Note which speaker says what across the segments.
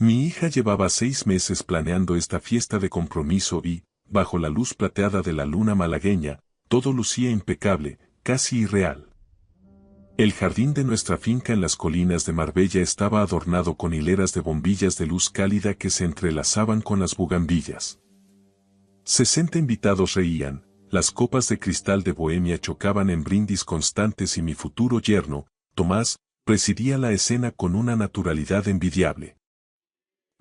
Speaker 1: Mi hija llevaba 6 meses planeando esta fiesta de compromiso y, bajo la luz plateada de la luna malagueña, todo lucía impecable, casi irreal. El jardín de nuestra finca en las colinas de Marbella estaba adornado con hileras de bombillas de luz cálida que se entrelazaban con las bugambillas. 60 invitados reían, las copas de cristal de Bohemia chocaban en brindis constantes y mi futuro yerno, Tomás, presidía la escena con una naturalidad envidiable.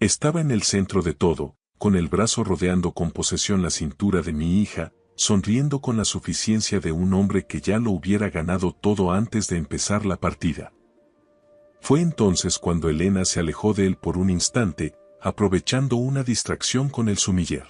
Speaker 1: Estaba en el centro de todo, con el brazo rodeando con posesión la cintura de mi hija, sonriendo con la suficiencia de un hombre que ya lo hubiera ganado todo antes de empezar la partida. Fue entonces cuando Elena se alejó de él por un instante, aprovechando una distracción con el sumiller.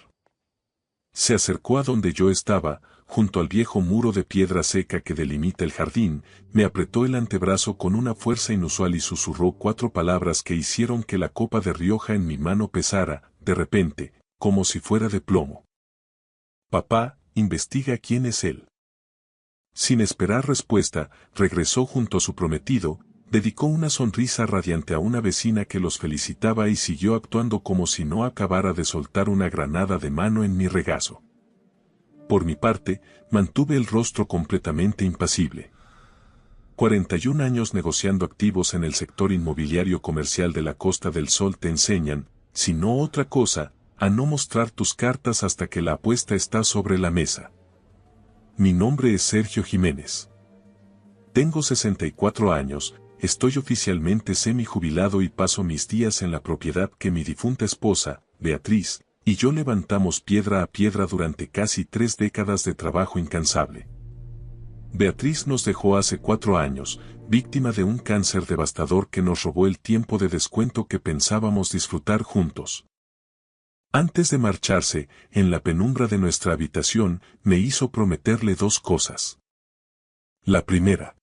Speaker 1: Se acercó a donde yo estaba, junto al viejo muro de piedra seca que delimita el jardín, me apretó el antebrazo con una fuerza inusual y susurró 4 palabras que hicieron que la copa de Rioja en mi mano pesara, de repente, como si fuera de plomo. Papá, investiga quién es él. Sin esperar respuesta, regresó junto a su prometido, dedicó una sonrisa radiante a una vecina que los felicitaba y siguió actuando como si no acabara de soltar una granada de mano en mi regazo. Por mi parte, mantuve el rostro completamente impasible. 41 años negociando activos en el sector inmobiliario comercial de la Costa del Sol te enseñan, si no otra cosa, a no mostrar tus cartas hasta que la apuesta está sobre la mesa. Mi nombre es Sergio Jiménez. Tengo 64 años, estoy oficialmente semi-jubilado y paso mis días en la propiedad que mi difunta esposa, Beatriz, y yo levantamos piedra a piedra durante casi 3 décadas de trabajo incansable. Beatriz nos dejó hace 4 años, víctima de un cáncer devastador que nos robó el tiempo de descuento que pensábamos disfrutar juntos. Antes de marcharse, en la penumbra de nuestra habitación, me hizo prometerle 2 cosas. La primera,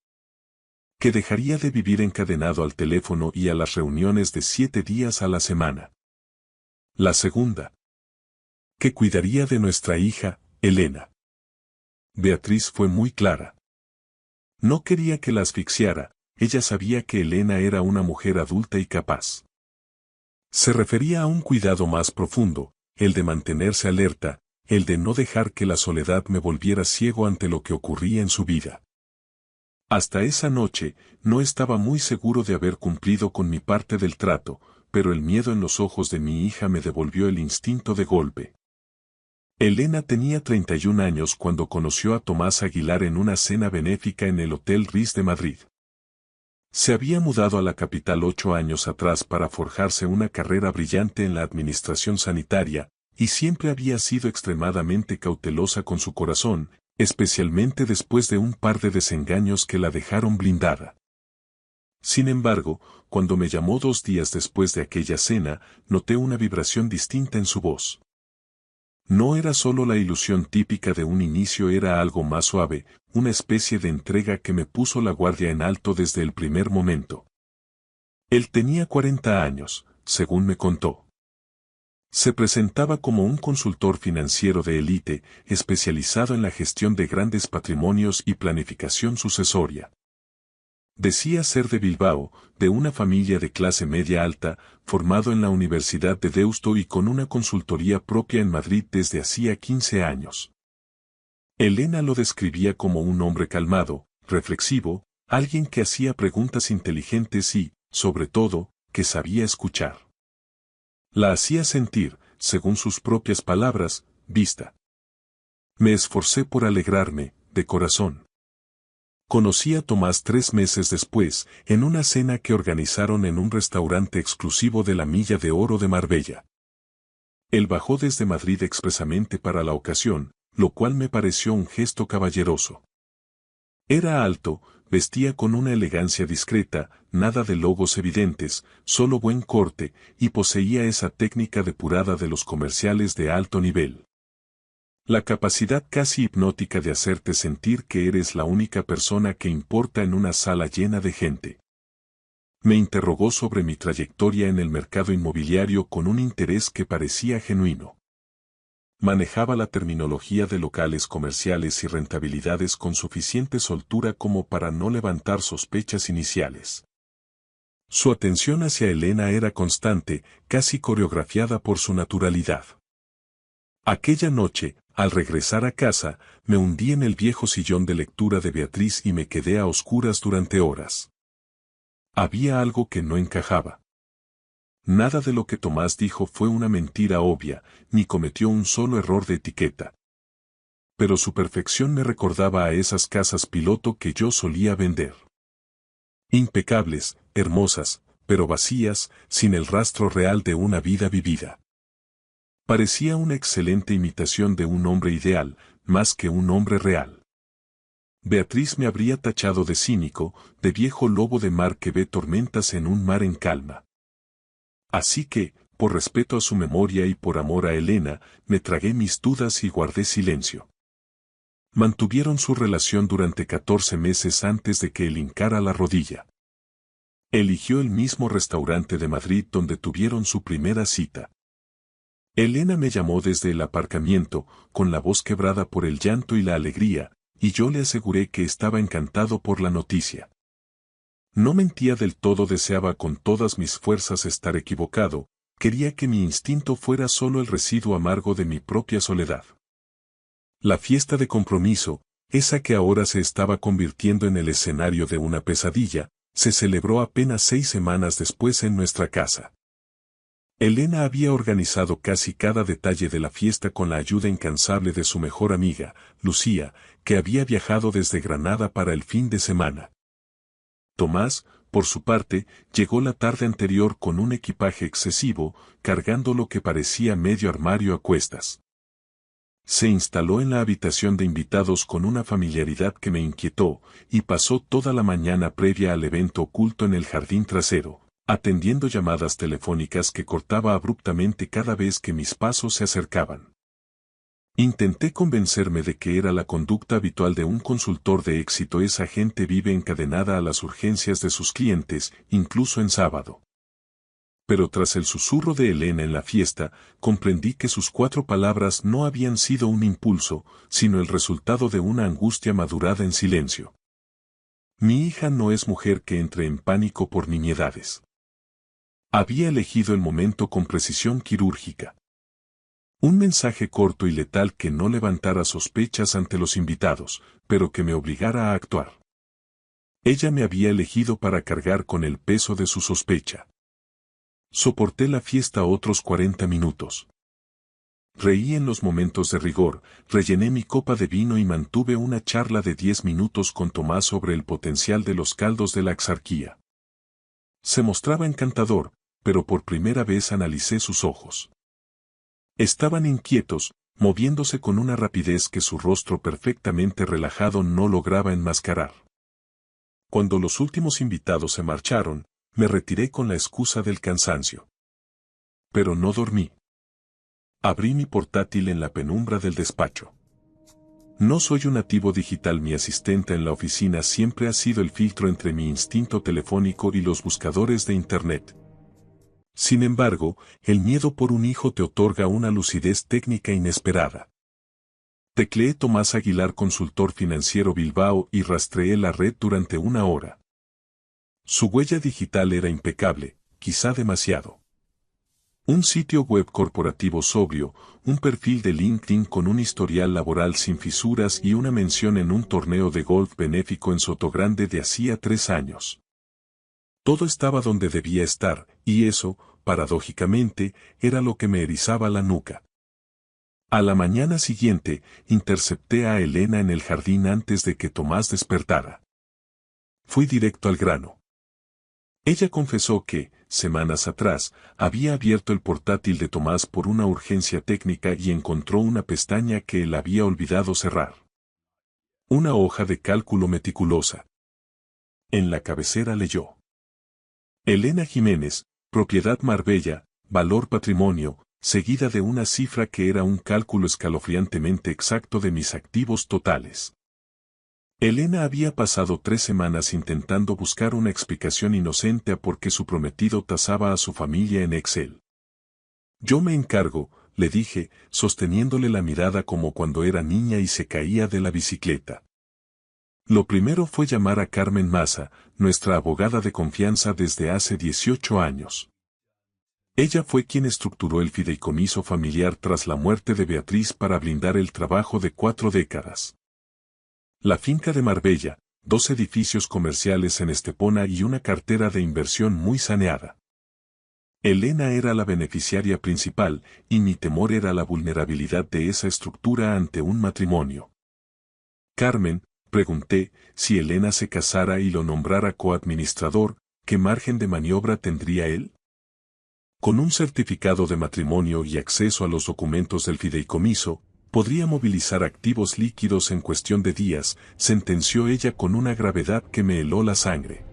Speaker 1: que dejaría de vivir encadenado al teléfono y a las reuniones de 7 días a la semana. La segunda, que cuidaría de nuestra hija, Elena. Beatriz fue muy clara. No quería que la asfixiara, ella sabía que Elena era una mujer adulta y capaz. Se refería a un cuidado más profundo, el de mantenerse alerta, el de no dejar que la soledad me volviera ciego ante lo que ocurría en su vida. Hasta esa noche, no estaba muy seguro de haber cumplido con mi parte del trato, pero el miedo en los ojos de mi hija me devolvió el instinto de golpe. Elena tenía 31 años cuando conoció a Tomás Aguilar en una cena benéfica en el Hotel Ritz de Madrid. Se había mudado a la capital 8 años atrás para forjarse una carrera brillante en la administración sanitaria, y siempre había sido extremadamente cautelosa con su corazón, especialmente después de un par de desengaños que la dejaron blindada. Sin embargo, cuando me llamó 2 días después de aquella cena, noté una vibración distinta en su voz. No era solo la ilusión típica de un inicio, era algo más suave, una especie de entrega que me puso la guardia en alto desde el primer momento. Él tenía 40 años, según me contó. Se presentaba como un consultor financiero de élite, especializado en la gestión de grandes patrimonios y planificación sucesoria. Decía ser de Bilbao, de una familia de clase media alta, formado en la Universidad de Deusto y con una consultoría propia en Madrid desde hacía 15 años. Elena lo describía como un hombre calmado, reflexivo, alguien que hacía preguntas inteligentes y, sobre todo, que sabía escuchar. La hacía sentir, según sus propias palabras, vista. Me esforcé por alegrarme, de corazón. Conocí a Tomás 3 meses después, en una cena que organizaron en un restaurante exclusivo de la Milla de Oro de Marbella. Él bajó desde Madrid expresamente para la ocasión, lo cual me pareció un gesto caballeroso. Era alto, vestía con una elegancia discreta, nada de logos evidentes, solo buen corte, y poseía esa técnica depurada de los comerciales de alto nivel. La capacidad casi hipnótica de hacerte sentir que eres la única persona que importa en una sala llena de gente. Me interrogó sobre mi trayectoria en el mercado inmobiliario con un interés que parecía genuino. Manejaba la terminología de locales comerciales y rentabilidades con suficiente soltura como para no levantar sospechas iniciales. Su atención hacia Elena era constante, casi coreografiada por su naturalidad. Aquella noche, al regresar a casa, me hundí en el viejo sillón de lectura de Beatriz y me quedé a oscuras durante horas. Había algo que no encajaba. Nada de lo que Tomás dijo fue una mentira obvia, ni cometió un solo error de etiqueta. Pero su perfección me recordaba a esas casas piloto que yo solía vender. Impecables, hermosas, pero vacías, sin el rastro real de una vida vivida. Parecía una excelente imitación de un hombre ideal, más que un hombre real. Beatriz me habría tachado de cínico, de viejo lobo de mar que ve tormentas en un mar en calma. Así que, por respeto a su memoria y por amor a Elena, me tragué mis dudas y guardé silencio. Mantuvieron su relación durante 14 meses antes de que él hincara la rodilla. Eligió el mismo restaurante de Madrid donde tuvieron su primera cita. Elena me llamó desde el aparcamiento, con la voz quebrada por el llanto y la alegría, y yo le aseguré que estaba encantado por la noticia. No mentía del todo, deseaba con todas mis fuerzas estar equivocado, quería que mi instinto fuera solo el residuo amargo de mi propia soledad. La fiesta de compromiso, esa que ahora se estaba convirtiendo en el escenario de una pesadilla, se celebró apenas 6 semanas después en nuestra casa. Elena había organizado casi cada detalle de la fiesta con la ayuda incansable de su mejor amiga, Lucía, que había viajado desde Granada para el fin de semana. Tomás, por su parte, llegó la tarde anterior con un equipaje excesivo, cargando lo que parecía medio armario a cuestas. Se instaló en la habitación de invitados con una familiaridad que me inquietó, y pasó toda la mañana previa al evento oculto en el jardín trasero, atendiendo llamadas telefónicas que cortaba abruptamente cada vez que mis pasos se acercaban. Intenté convencerme de que era la conducta habitual de un consultor de éxito. Esa gente vive encadenada a las urgencias de sus clientes, incluso en sábado. Pero tras el susurro de Elena en la fiesta, comprendí que sus 4 palabras no habían sido un impulso, sino el resultado de una angustia madurada en silencio. Mi hija no es mujer que entre en pánico por nimiedades. Había elegido el momento con precisión quirúrgica. Un mensaje corto y letal que no levantara sospechas ante los invitados, pero que me obligara a actuar. Ella me había elegido para cargar con el peso de su sospecha. Soporté la fiesta otros 40 minutos. Reí en los momentos de rigor, rellené mi copa de vino y mantuve una charla de 10 minutos con Tomás sobre el potencial de los caldos de la Axarquía. Se mostraba encantador, pero por primera vez analicé sus ojos. Estaban inquietos, moviéndose con una rapidez que su rostro perfectamente relajado no lograba enmascarar. Cuando los últimos invitados se marcharon, me retiré con la excusa del cansancio. Pero no dormí. Abrí mi portátil en la penumbra del despacho. No soy un nativo digital. Mi asistente en la oficina siempre ha sido el filtro entre mi instinto telefónico y los buscadores de Internet. Sin embargo, el miedo por un hijo te otorga una lucidez técnica inesperada. Tecleé Tomás Aguilar, consultor financiero Bilbao, y rastreé la red durante 1 hora. Su huella digital era impecable, quizá demasiado. Un sitio web corporativo sobrio, un perfil de LinkedIn con un historial laboral sin fisuras y una mención en un torneo de golf benéfico en Sotogrande de hacía 3 años. Todo estaba donde debía estar, y eso, paradójicamente, era lo que me erizaba la nuca. A la mañana siguiente, intercepté a Elena en el jardín antes de que Tomás despertara. Fui directo al grano. Ella confesó que, semanas atrás, había abierto el portátil de Tomás por una urgencia técnica y encontró una pestaña que él había olvidado cerrar. Una hoja de cálculo meticulosa. En la cabecera leyó: Elena Jiménez, propiedad Marbella, valor patrimonio, seguida de una cifra que era un cálculo escalofriantemente exacto de mis activos totales. Elena había pasado 3 semanas intentando buscar una explicación inocente a por qué su prometido tasaba a su familia en Excel. Yo me encargo, le dije, sosteniéndole la mirada como cuando era niña y se caía de la bicicleta. Lo primero fue llamar a Carmen Maza, nuestra abogada de confianza desde hace 18 años. Ella fue quien estructuró el fideicomiso familiar tras la muerte de Beatriz para blindar el trabajo de 4 décadas. La finca de Marbella, 2 edificios comerciales en Estepona y una cartera de inversión muy saneada. Elena era la beneficiaria principal, y mi temor era la vulnerabilidad de esa estructura ante un matrimonio. Carmen, pregunté, si Elena se casara y lo nombrara coadministrador, ¿qué margen de maniobra tendría él? Con un certificado de matrimonio y acceso a los documentos del fideicomiso, podría movilizar activos líquidos en cuestión de días, sentenció ella con una gravedad que me heló la sangre.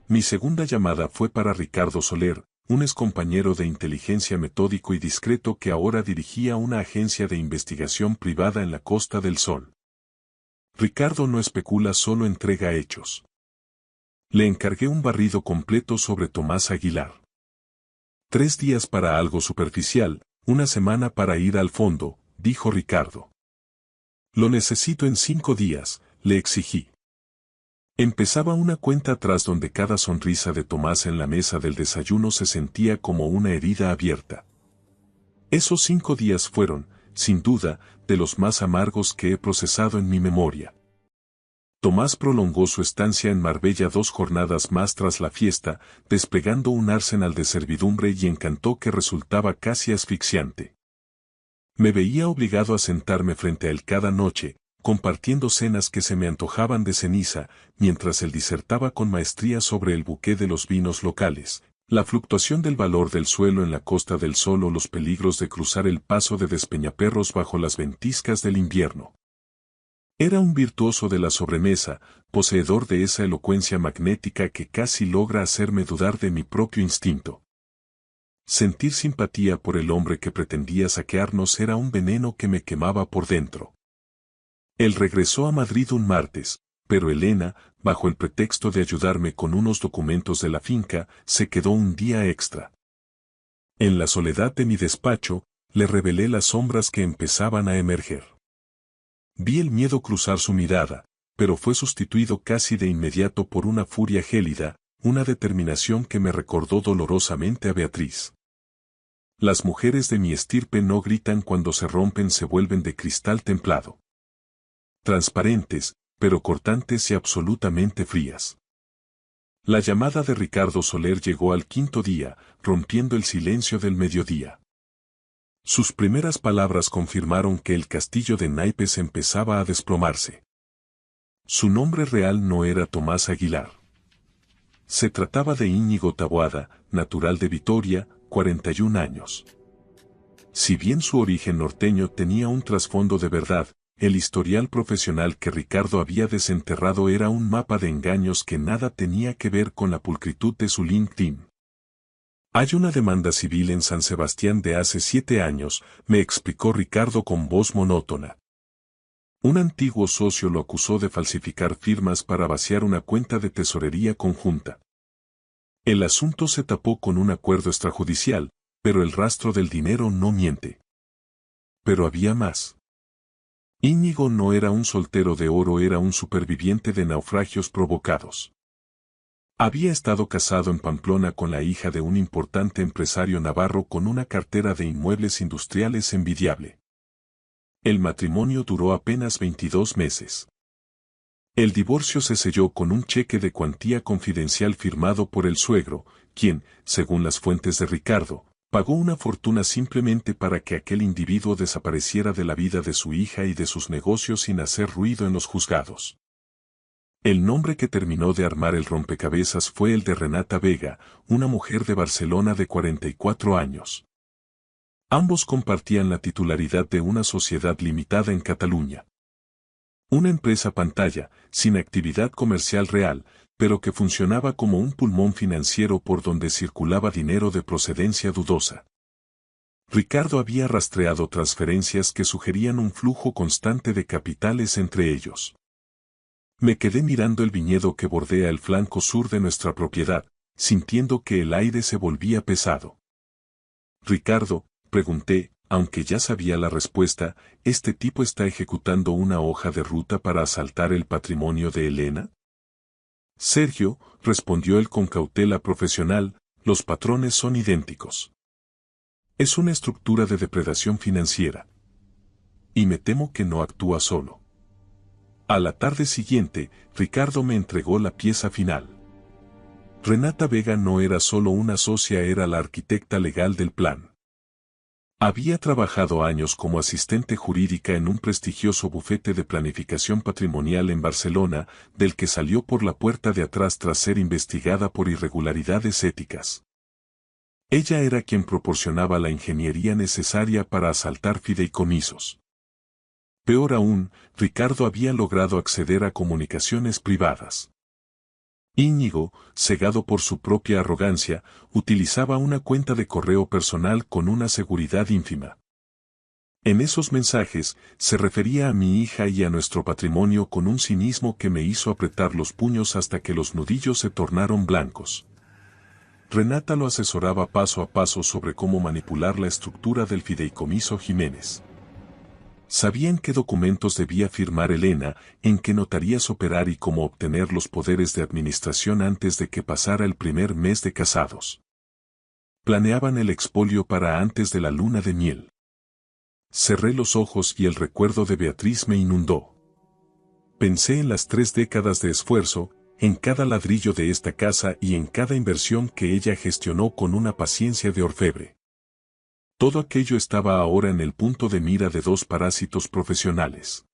Speaker 1: Mi segunda llamada fue para Ricardo Soler, un excompañero de inteligencia metódico y discreto que ahora dirigía una agencia de investigación privada en la Costa del Sol. Ricardo no especula, solo entrega hechos. Le encargué un barrido completo sobre Tomás Aguilar. 3 días para algo superficial, 1 semana para ir al fondo, dijo Ricardo. Lo necesito en 5 días, le exigí. Empezaba una cuenta atrás donde cada sonrisa de Tomás en la mesa del desayuno se sentía como una herida abierta. Esos 5 días fueron, sin duda, de los más amargos que he procesado en mi memoria. Tomás prolongó su estancia en Marbella 2 jornadas más tras la fiesta, desplegando un arsenal de servidumbre y encantó que resultaba casi asfixiante. Me veía obligado a sentarme frente a él cada noche, compartiendo cenas que se me antojaban de ceniza, mientras él disertaba con maestría sobre el buqué de los vinos locales, la fluctuación del valor del suelo en la Costa del Sol o los peligros de cruzar el paso de Despeñaperros bajo las ventiscas del invierno. Era un virtuoso de la sobremesa, poseedor de esa elocuencia magnética que casi logra hacerme dudar de mi propio instinto. Sentir simpatía por el hombre que pretendía saquearnos era un veneno que me quemaba por dentro. Él regresó a Madrid un martes, pero Elena, bajo el pretexto de ayudarme con unos documentos de la finca, se quedó un día extra. En la soledad de mi despacho, le revelé las sombras que empezaban a emerger. Vi el miedo cruzar su mirada, pero fue sustituido casi de inmediato por una furia gélida, una determinación que me recordó dolorosamente a Beatriz. Las mujeres de mi estirpe no gritan cuando se rompen, se vuelven de cristal templado. Transparentes, pero cortantes y absolutamente frías. La llamada de Ricardo Soler llegó al 5.º día, rompiendo el silencio del mediodía. Sus primeras palabras confirmaron que el castillo de naipes empezaba a desplomarse. Su nombre real no era Tomás Aguilar. Se trataba de Íñigo Taboada, natural de Vitoria, 41 años. Si bien su origen norteño tenía un trasfondo de verdad, el historial profesional que Ricardo había desenterrado era un mapa de engaños que nada tenía que ver con la pulcritud de su LinkedIn. Hay una demanda civil en San Sebastián de hace 7 años, me explicó Ricardo con voz monótona. Un antiguo socio lo acusó de falsificar firmas para vaciar una cuenta de tesorería conjunta. El asunto se tapó con un acuerdo extrajudicial, pero el rastro del dinero no miente. Pero había más. Íñigo no era un soltero de oro, era un superviviente de naufragios provocados. Había estado casado en Pamplona con la hija de un importante empresario navarro con una cartera de inmuebles industriales envidiable. El matrimonio duró apenas 22 meses. El divorcio se selló con un cheque de cuantía confidencial firmado por el suegro, quien, según las fuentes de Ricardo, pagó una fortuna simplemente para que aquel individuo desapareciera de la vida de su hija y de sus negocios sin hacer ruido en los juzgados. El nombre que terminó de armar el rompecabezas fue el de Renata Vega, una mujer de Barcelona de 44 años. Ambos compartían la titularidad de una sociedad limitada en Cataluña. Una empresa pantalla, sin actividad comercial real, pero que funcionaba como un pulmón financiero por donde circulaba dinero de procedencia dudosa. Ricardo había rastreado transferencias que sugerían un flujo constante de capitales entre ellos. Me quedé mirando el viñedo que bordea el flanco sur de nuestra propiedad, sintiendo que el aire se volvía pesado. Ricardo, pregunté, aunque ya sabía la respuesta, ¿este tipo está ejecutando una hoja de ruta para asaltar el patrimonio de Elena? Sergio, respondió él con cautela profesional, los patrones son idénticos. Es una estructura de depredación financiera. Y me temo que no actúa solo. A la tarde siguiente, Ricardo me entregó la pieza final. Renata Vega no era solo una socia, era la arquitecta legal del plan. Había trabajado años como asistente jurídica en un prestigioso bufete de planificación patrimonial en Barcelona, del que salió por la puerta de atrás tras ser investigada por irregularidades éticas. Ella era quien proporcionaba la ingeniería necesaria para asaltar fideicomisos. Peor aún, Ricardo había logrado acceder a comunicaciones privadas. Íñigo, cegado por su propia arrogancia, utilizaba una cuenta de correo personal con una seguridad ínfima. En esos mensajes, se refería a mi hija y a nuestro patrimonio con un cinismo que me hizo apretar los puños hasta que los nudillos se tornaron blancos. Renata lo asesoraba paso a paso sobre cómo manipular la estructura del fideicomiso Jiménez. Sabía en qué documentos debía firmar Elena, en qué notarías operar y cómo obtener los poderes de administración antes de que pasara el primer mes de casados. Planeaban el expolio para antes de la luna de miel. Cerré los ojos y el recuerdo de Beatriz me inundó. Pensé en las 3 décadas de esfuerzo, en cada ladrillo de esta casa y en cada inversión que ella gestionó con una paciencia de orfebre. Todo aquello estaba ahora en el punto de mira de 2 parásitos profesionales.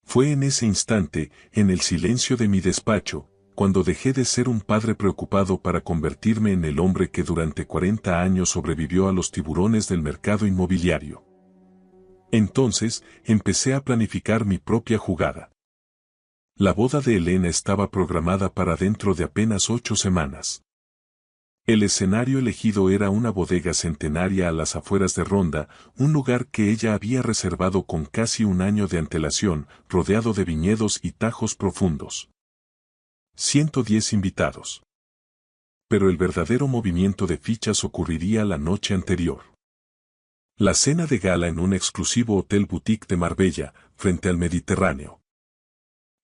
Speaker 1: Fue en ese instante, en el silencio de mi despacho, cuando dejé de ser un padre preocupado para convertirme en el hombre que durante 40 años sobrevivió a los tiburones del mercado inmobiliario. Entonces, empecé a planificar mi propia jugada. La boda de Elena estaba programada para dentro de apenas 8 semanas. El escenario elegido era una bodega centenaria a las afueras de Ronda, un lugar que ella había reservado con casi un año de antelación, rodeado de viñedos y tajos profundos. 110 invitados. Pero el verdadero movimiento de fichas ocurriría la noche anterior. La cena de gala en un exclusivo hotel boutique de Marbella, frente al Mediterráneo.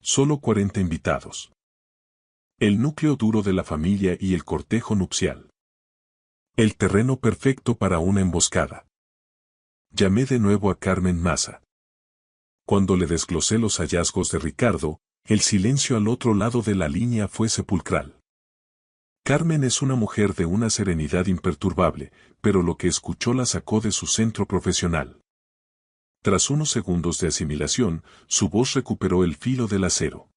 Speaker 1: Solo 40 invitados. El núcleo duro de la familia y el cortejo nupcial. El terreno perfecto para una emboscada. Llamé de nuevo a Carmen Maza. Cuando le desglosé los hallazgos de Ricardo, el silencio al otro lado de la línea fue sepulcral. Carmen es una mujer de una serenidad imperturbable, pero lo que escuchó la sacó de su centro profesional. Tras unos segundos de asimilación, su voz recuperó el filo del acero.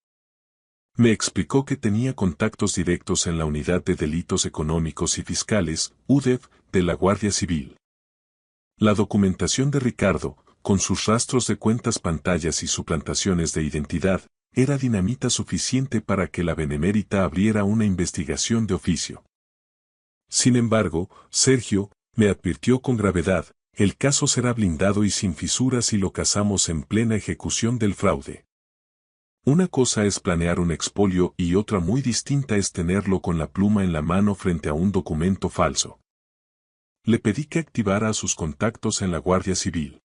Speaker 1: Me explicó que tenía contactos directos en la Unidad de Delitos Económicos y Fiscales, UDEF, de la Guardia Civil. La documentación de Ricardo, con sus rastros de cuentas pantallas y suplantaciones de identidad, era dinamita suficiente para que la Benemérita abriera una investigación de oficio. Sin embargo, Sergio, me advirtió con gravedad, el caso será blindado y sin fisuras si lo casamos en plena ejecución del fraude. Una cosa es planear un expolio y otra muy distinta es tenerlo con la pluma en la mano frente a un documento falso. Le pedí que activara a sus contactos en la Guardia Civil.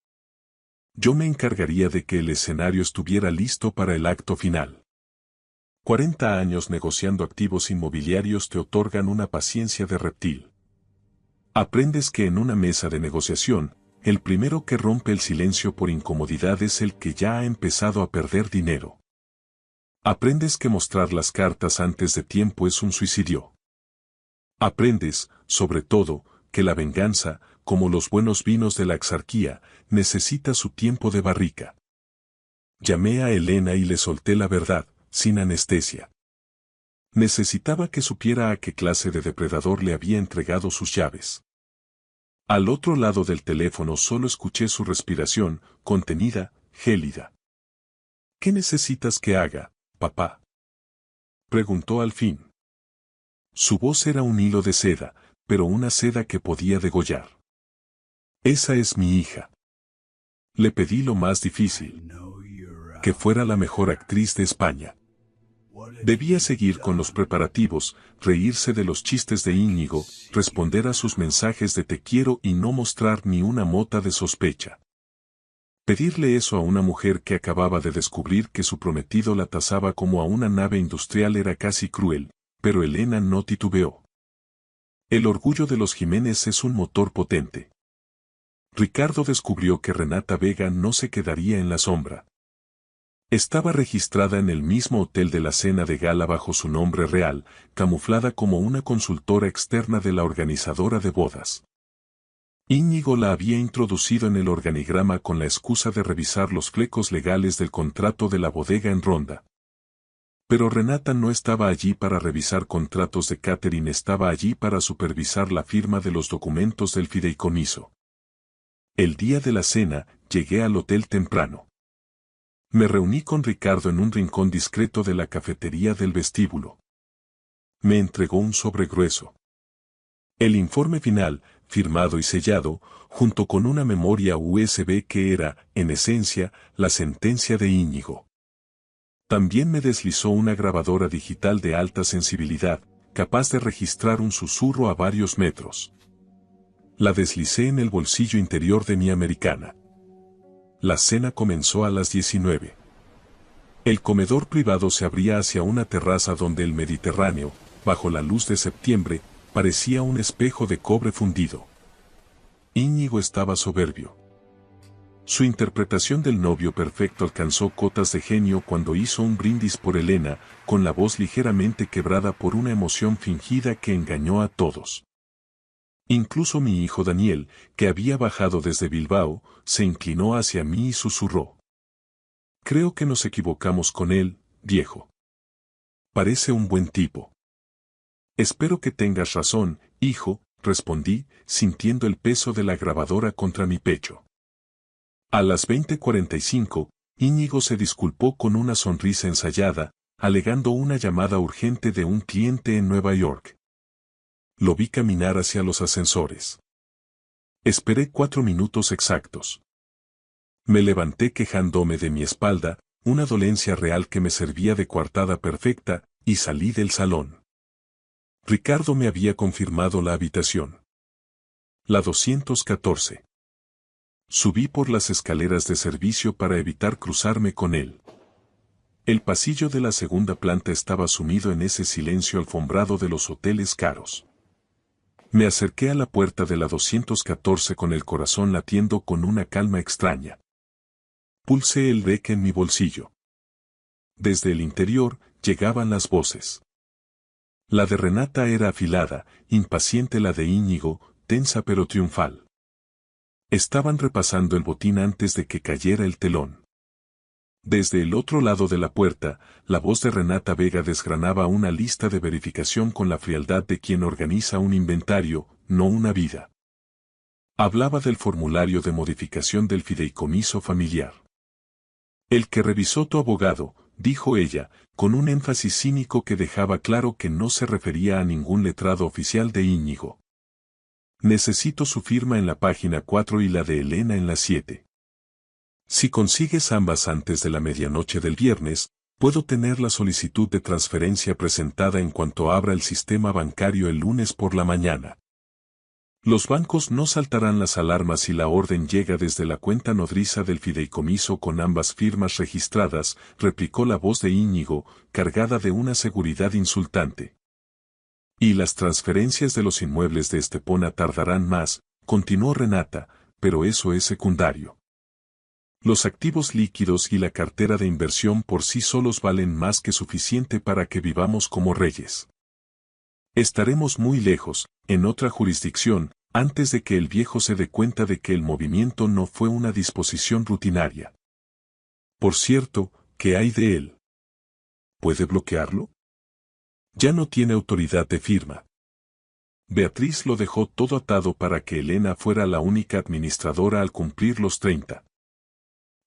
Speaker 1: Yo me encargaría de que el escenario estuviera listo para el acto final. 40 años negociando activos inmobiliarios te otorgan una paciencia de reptil. Aprendes que en una mesa de negociación, el primero que rompe el silencio por incomodidad es el que ya ha empezado a perder dinero. Aprendes que mostrar las cartas antes de tiempo es un suicidio. Aprendes, sobre todo, que la venganza, como los buenos vinos de la exarquía, necesita su tiempo de barrica. Llamé a Elena y le solté la verdad, sin anestesia. Necesitaba que supiera a qué clase de depredador le había entregado sus llaves. Al otro lado del teléfono solo escuché su respiración, contenida, gélida. ¿Qué necesitas que haga, papá?, preguntó al fin. Su voz era un hilo de seda, pero una seda que podía degollar. Esa es mi hija. Le pedí lo más difícil. Que fuera la mejor actriz de España. Debía seguir con los preparativos, reírse de los chistes de Íñigo, responder a sus mensajes de te quiero y no mostrar ni una mota de sospecha. Pedirle eso a una mujer que acababa de descubrir que su prometido la tasaba como a una nave industrial era casi cruel, pero Elena no titubeó. El orgullo de los Jiménez es un motor potente. Ricardo descubrió que Renata Vega no se quedaría en la sombra. Estaba registrada en el mismo hotel de la cena de gala bajo su nombre real, camuflada como una consultora externa de la organizadora de bodas. Íñigo la había introducido en el organigrama con la excusa de revisar los flecos legales del contrato de la bodega en Ronda. Pero Renata no estaba allí para revisar contratos de catering, estaba allí para supervisar la firma de los documentos del fideicomiso. El día de la cena, llegué al hotel temprano. Me reuní con Ricardo en un rincón discreto de la cafetería del vestíbulo. Me entregó un sobre grueso. El informe final, firmado y sellado, junto con una memoria USB que era, en esencia, la sentencia de Íñigo. También me deslizó una grabadora digital de alta sensibilidad, capaz de registrar un susurro a varios metros. La deslicé en el bolsillo interior de mi americana. La cena comenzó a las 19. El comedor privado se abría hacia una terraza donde el Mediterráneo, bajo la luz de septiembre, parecía un espejo de cobre fundido. Íñigo estaba soberbio. Su interpretación del novio perfecto alcanzó cotas de genio cuando hizo un brindis por Elena, con la voz ligeramente quebrada por una emoción fingida que engañó a todos. Incluso mi hijo Daniel, que había bajado desde Bilbao, se inclinó hacia mí y susurró. Creo que nos equivocamos con él, viejo. Parece un buen tipo. Espero que tengas razón, hijo, respondí, sintiendo el peso de la grabadora contra mi pecho. A las 20:45, Íñigo se disculpó con una sonrisa ensayada, alegando una llamada urgente de un cliente en Nueva York. Lo vi caminar hacia los ascensores. Esperé 4 minutos exactos. Me levanté quejándome de mi espalda, una dolencia real que me servía de coartada perfecta, y salí del salón. Ricardo me había confirmado la habitación. La 214. Subí por las escaleras de servicio para evitar cruzarme con él. El pasillo de la segunda planta estaba sumido en ese silencio alfombrado de los hoteles caros. Me acerqué a la puerta de la 214 con el corazón latiendo con una calma extraña. Pulsé el deck en mi bolsillo. Desde el interior llegaban las voces. La de Renata era afilada, impaciente, la de Íñigo, tensa pero triunfal. Estaban repasando el botín antes de que cayera el telón. Desde el otro lado de la puerta, la voz de Renata Vega desgranaba una lista de verificación con la frialdad de quien organiza un inventario, no una vida. Hablaba del formulario de modificación del fideicomiso familiar. El que revisó tu abogado, dijo ella, con un énfasis cínico que dejaba claro que no se refería a ningún letrado oficial de Íñigo. Necesito su firma en la página 4 y la de Elena en la 7. Si consigues ambas antes de la medianoche del viernes, puedo tener la solicitud de transferencia presentada en cuanto abra el sistema bancario el lunes por la mañana. Los bancos no saltarán las alarmas si la orden llega desde la cuenta nodriza del fideicomiso con ambas firmas registradas, replicó la voz de Íñigo, cargada de una seguridad insultante. Y las transferencias de los inmuebles de Estepona tardarán más, continuó Renata, pero eso es secundario. Los activos líquidos y la cartera de inversión por sí solos valen más que suficiente para que vivamos como reyes. Estaremos muy lejos, en otra jurisdicción, antes de que el viejo se dé cuenta de que el movimiento no fue una disposición rutinaria. Por cierto, ¿qué hay de él? ¿Puede bloquearlo? Ya no tiene autoridad de firma. Beatriz lo dejó todo atado para que Elena fuera la única administradora al cumplir los 30.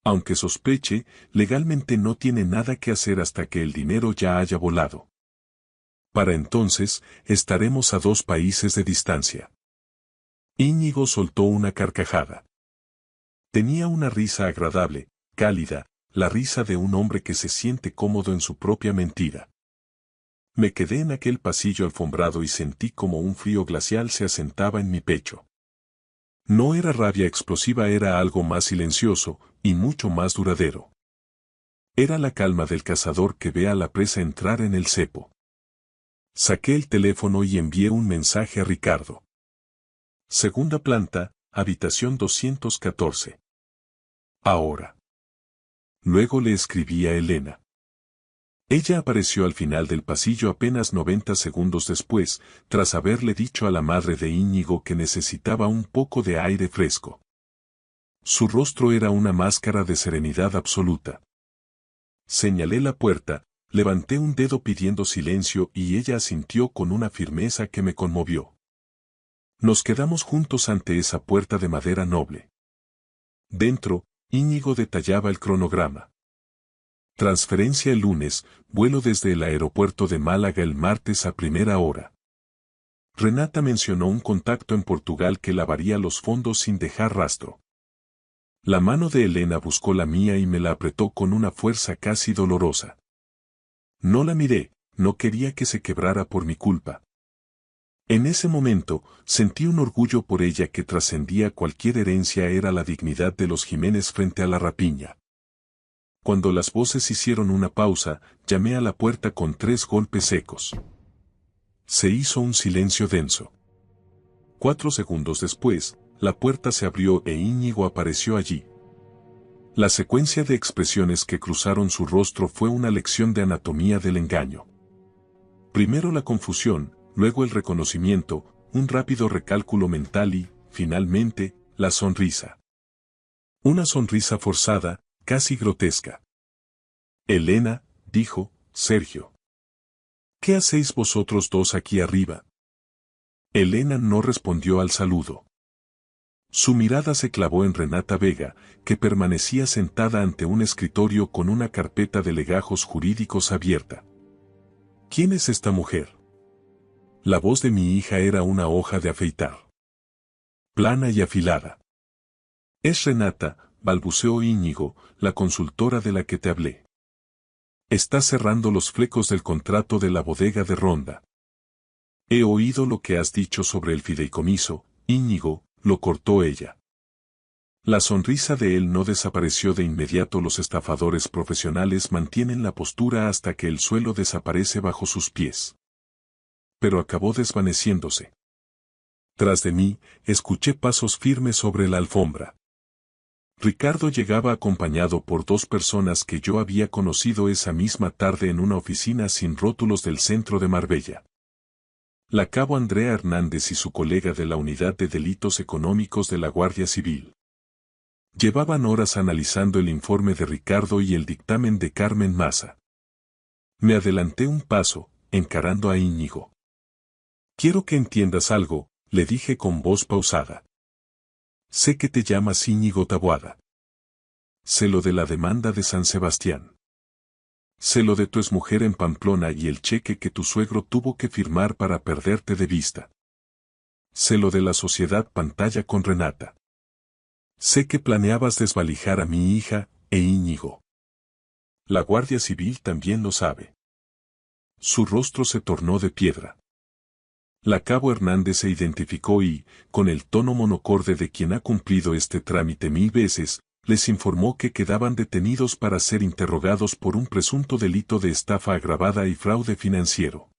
Speaker 1: Aunque sospeche, legalmente no tiene nada que hacer hasta que el dinero ya haya volado. Para entonces, estaremos a 2 países de distancia. Íñigo soltó una carcajada. Tenía una risa agradable, cálida, la risa de un hombre que se siente cómodo en su propia mentira. Me quedé en aquel pasillo alfombrado y sentí como un frío glacial se asentaba en mi pecho. No era rabia explosiva, era algo más silencioso y mucho más duradero. Era la calma del cazador que ve a la presa entrar en el cepo. Saqué el teléfono y envié un mensaje a Ricardo. Segunda planta, habitación 214. Ahora. Luego le escribí a Elena. Ella apareció al final del pasillo apenas 90 segundos después, tras haberle dicho a la madre de Íñigo que necesitaba un poco de aire fresco. Su rostro era una máscara de serenidad absoluta. Señalé la puerta, levanté un dedo pidiendo silencio y ella asintió con una firmeza que me conmovió. Nos quedamos juntos ante esa puerta de madera noble. Dentro, Íñigo detallaba el cronograma. Transferencia el lunes, vuelo desde el aeropuerto de Málaga el martes a primera hora. Renata mencionó un contacto en Portugal que lavaría los fondos sin dejar rastro. La mano de Elena buscó la mía y me la apretó con una fuerza casi dolorosa. No la miré, no quería que se quebrara por mi culpa. En ese momento, sentí un orgullo por ella que trascendía cualquier herencia, era la dignidad de los Jiménez frente a la rapiña. Cuando las voces hicieron una pausa, llamé a la puerta con 3 golpes secos. Se hizo un silencio denso. 4 segundos después, la puerta se abrió e Íñigo apareció allí. La secuencia de expresiones que cruzaron su rostro fue una lección de anatomía del engaño. Primero la confusión, luego el reconocimiento, un rápido recálculo mental y, finalmente, la sonrisa. Una sonrisa forzada, casi grotesca. Elena, dijo, Sergio. ¿Qué hacéis vosotros dos aquí arriba? Elena no respondió al saludo. Su mirada se clavó en Renata Vega, que permanecía sentada ante un escritorio con una carpeta de legajos jurídicos abierta. ¿Quién es esta mujer? La voz de mi hija era una hoja de afeitar. Plana y afilada. Es Renata, balbuceó Íñigo, la consultora de la que te hablé. Está cerrando los flecos del contrato de la bodega de Ronda. He oído lo que has dicho sobre el fideicomiso, Íñigo, lo cortó ella. La sonrisa de él no desapareció de inmediato. Los estafadores profesionales mantienen la postura hasta que el suelo desaparece bajo sus pies. Pero acabó desvaneciéndose. Tras de mí, escuché pasos firmes sobre la alfombra. Ricardo llegaba acompañado por 2 personas que yo había conocido esa misma tarde en una oficina sin rótulos del centro de Marbella. La cabo Andrea Hernández y su colega de la Unidad de Delitos Económicos de la Guardia Civil. Llevaban horas analizando el informe de Ricardo y el dictamen de Carmen Maza. Me adelanté un paso, encarando a Íñigo. Quiero que entiendas algo, le dije con voz pausada. Sé que te llamas Íñigo Taboada. Sé lo de la demanda de San Sebastián. Sé lo de tu exmujer en Pamplona y el cheque que tu suegro tuvo que firmar para perderte de vista. Sé lo de la sociedad pantalla con Renata. Sé que planeabas desvalijar a mi hija, e Íñigo. La Guardia Civil también lo sabe. Su rostro se tornó de piedra. La cabo Hernández se identificó y, con el tono monocorde de quien ha cumplido este trámite 1000 veces, les informó que quedaban detenidos para ser interrogados por un presunto delito de estafa agravada y fraude financiero.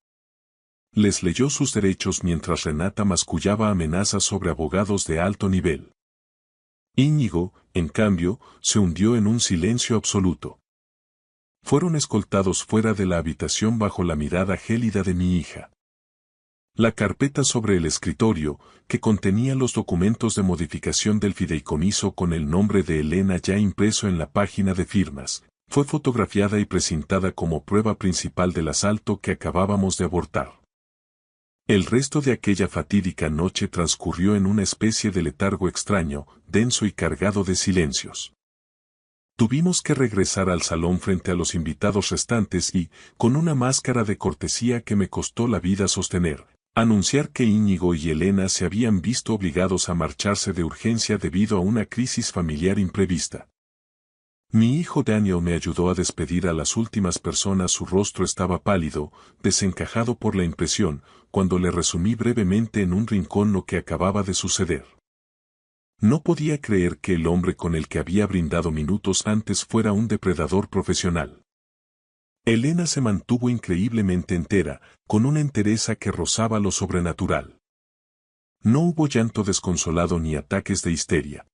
Speaker 1: Les leyó sus derechos mientras Renata mascullaba amenazas sobre abogados de alto nivel. Íñigo, en cambio, se hundió en un silencio absoluto. Fueron escoltados fuera de la habitación bajo la mirada gélida de mi hija. La carpeta sobre el escritorio, que contenía los documentos de modificación del fideicomiso con el nombre de Elena ya impreso en la página de firmas, fue fotografiada y presentada como prueba principal del asalto que acabábamos de abortar. El resto de aquella fatídica noche transcurrió en una especie de letargo extraño, denso y cargado de silencios. Tuvimos que regresar al salón frente a los invitados restantes y, con una máscara de cortesía que me costó la vida sostener, anunciar que Íñigo y Elena se habían visto obligados a marcharse de urgencia debido a una crisis familiar imprevista. Mi hijo Daniel me ayudó a despedir a las últimas personas. Su rostro estaba pálido, desencajado por la impresión, cuando le resumí brevemente en un rincón lo que acababa de suceder. No podía creer que el hombre con el que había brindado minutos antes fuera un depredador profesional. Elena se mantuvo increíblemente entera, con una entereza que rozaba lo sobrenatural. No hubo llanto desconsolado ni ataques de histeria.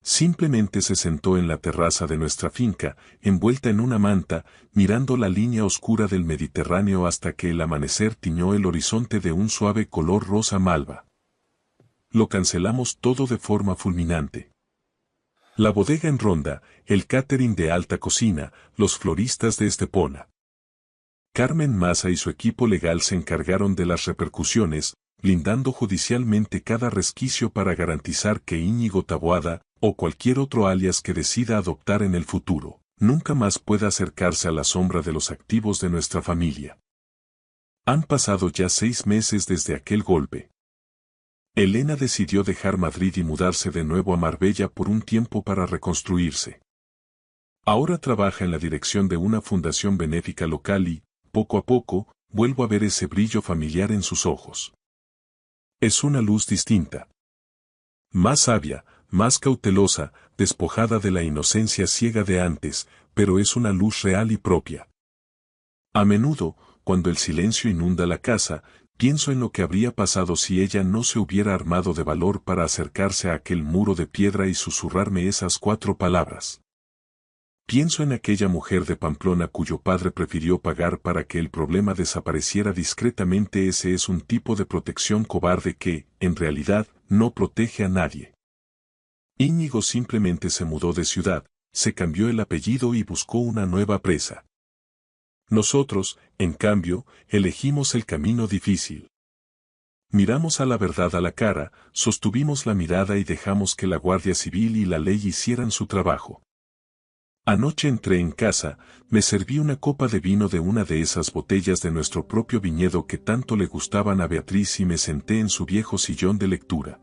Speaker 1: Simplemente se sentó en la terraza de nuestra finca, envuelta en una manta, mirando la línea oscura del Mediterráneo hasta que el amanecer tiñó el horizonte de un suave color rosa malva. Lo cancelamos todo de forma fulminante. La bodega en Ronda, el catering de alta cocina, los floristas de Estepona. Carmen Maza y su equipo legal se encargaron de las repercusiones, blindando judicialmente cada resquicio para garantizar que Íñigo Taboada, o cualquier otro alias que decida adoptar en el futuro, nunca más pueda acercarse a la sombra de los activos de nuestra familia. Han pasado ya 6 meses desde aquel golpe. Elena decidió dejar Madrid y mudarse de nuevo a Marbella por un tiempo para reconstruirse. Ahora trabaja en la dirección de una fundación benéfica local y, poco a poco, vuelvo a ver ese brillo familiar en sus ojos. Es una luz distinta. Más sabia, más cautelosa, despojada de la inocencia ciega de antes, pero es una luz real y propia. A menudo, cuando el silencio inunda la casa, pienso en lo que habría pasado si ella no se hubiera armado de valor para acercarse a aquel muro de piedra y susurrarme esas 4 palabras. Pienso en aquella mujer de Pamplona cuyo padre prefirió pagar para que el problema desapareciera discretamente. Ese es un tipo de protección cobarde que, en realidad, no protege a nadie. Íñigo simplemente se mudó de ciudad, se cambió el apellido y buscó una nueva presa. Nosotros, en cambio, elegimos el camino difícil. Miramos a la verdad a la cara, sostuvimos la mirada y dejamos que la Guardia Civil y la ley hicieran su trabajo. Anoche entré en casa, me serví una copa de vino de una de esas botellas de nuestro propio viñedo que tanto le gustaban a Beatriz y me senté en su viejo sillón de lectura.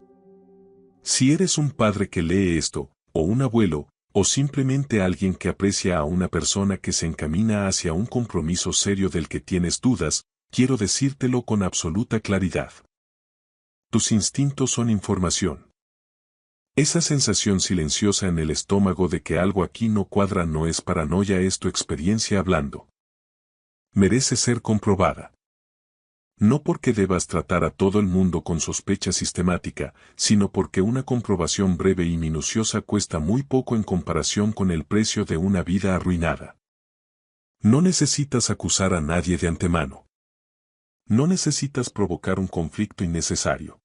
Speaker 1: Si eres un padre que lee esto, o un abuelo, o simplemente alguien que aprecia a una persona que se encamina hacia un compromiso serio del que tienes dudas, quiero decírtelo con absoluta claridad. Tus instintos son información. Esa sensación silenciosa en el estómago de que algo aquí no cuadra no es paranoia, es tu experiencia hablando. Merece ser comprobada. No porque debas tratar a todo el mundo con sospecha sistemática, sino porque una comprobación breve y minuciosa cuesta muy poco en comparación con el precio de una vida arruinada. No necesitas acusar a nadie de antemano. No necesitas provocar un conflicto innecesario.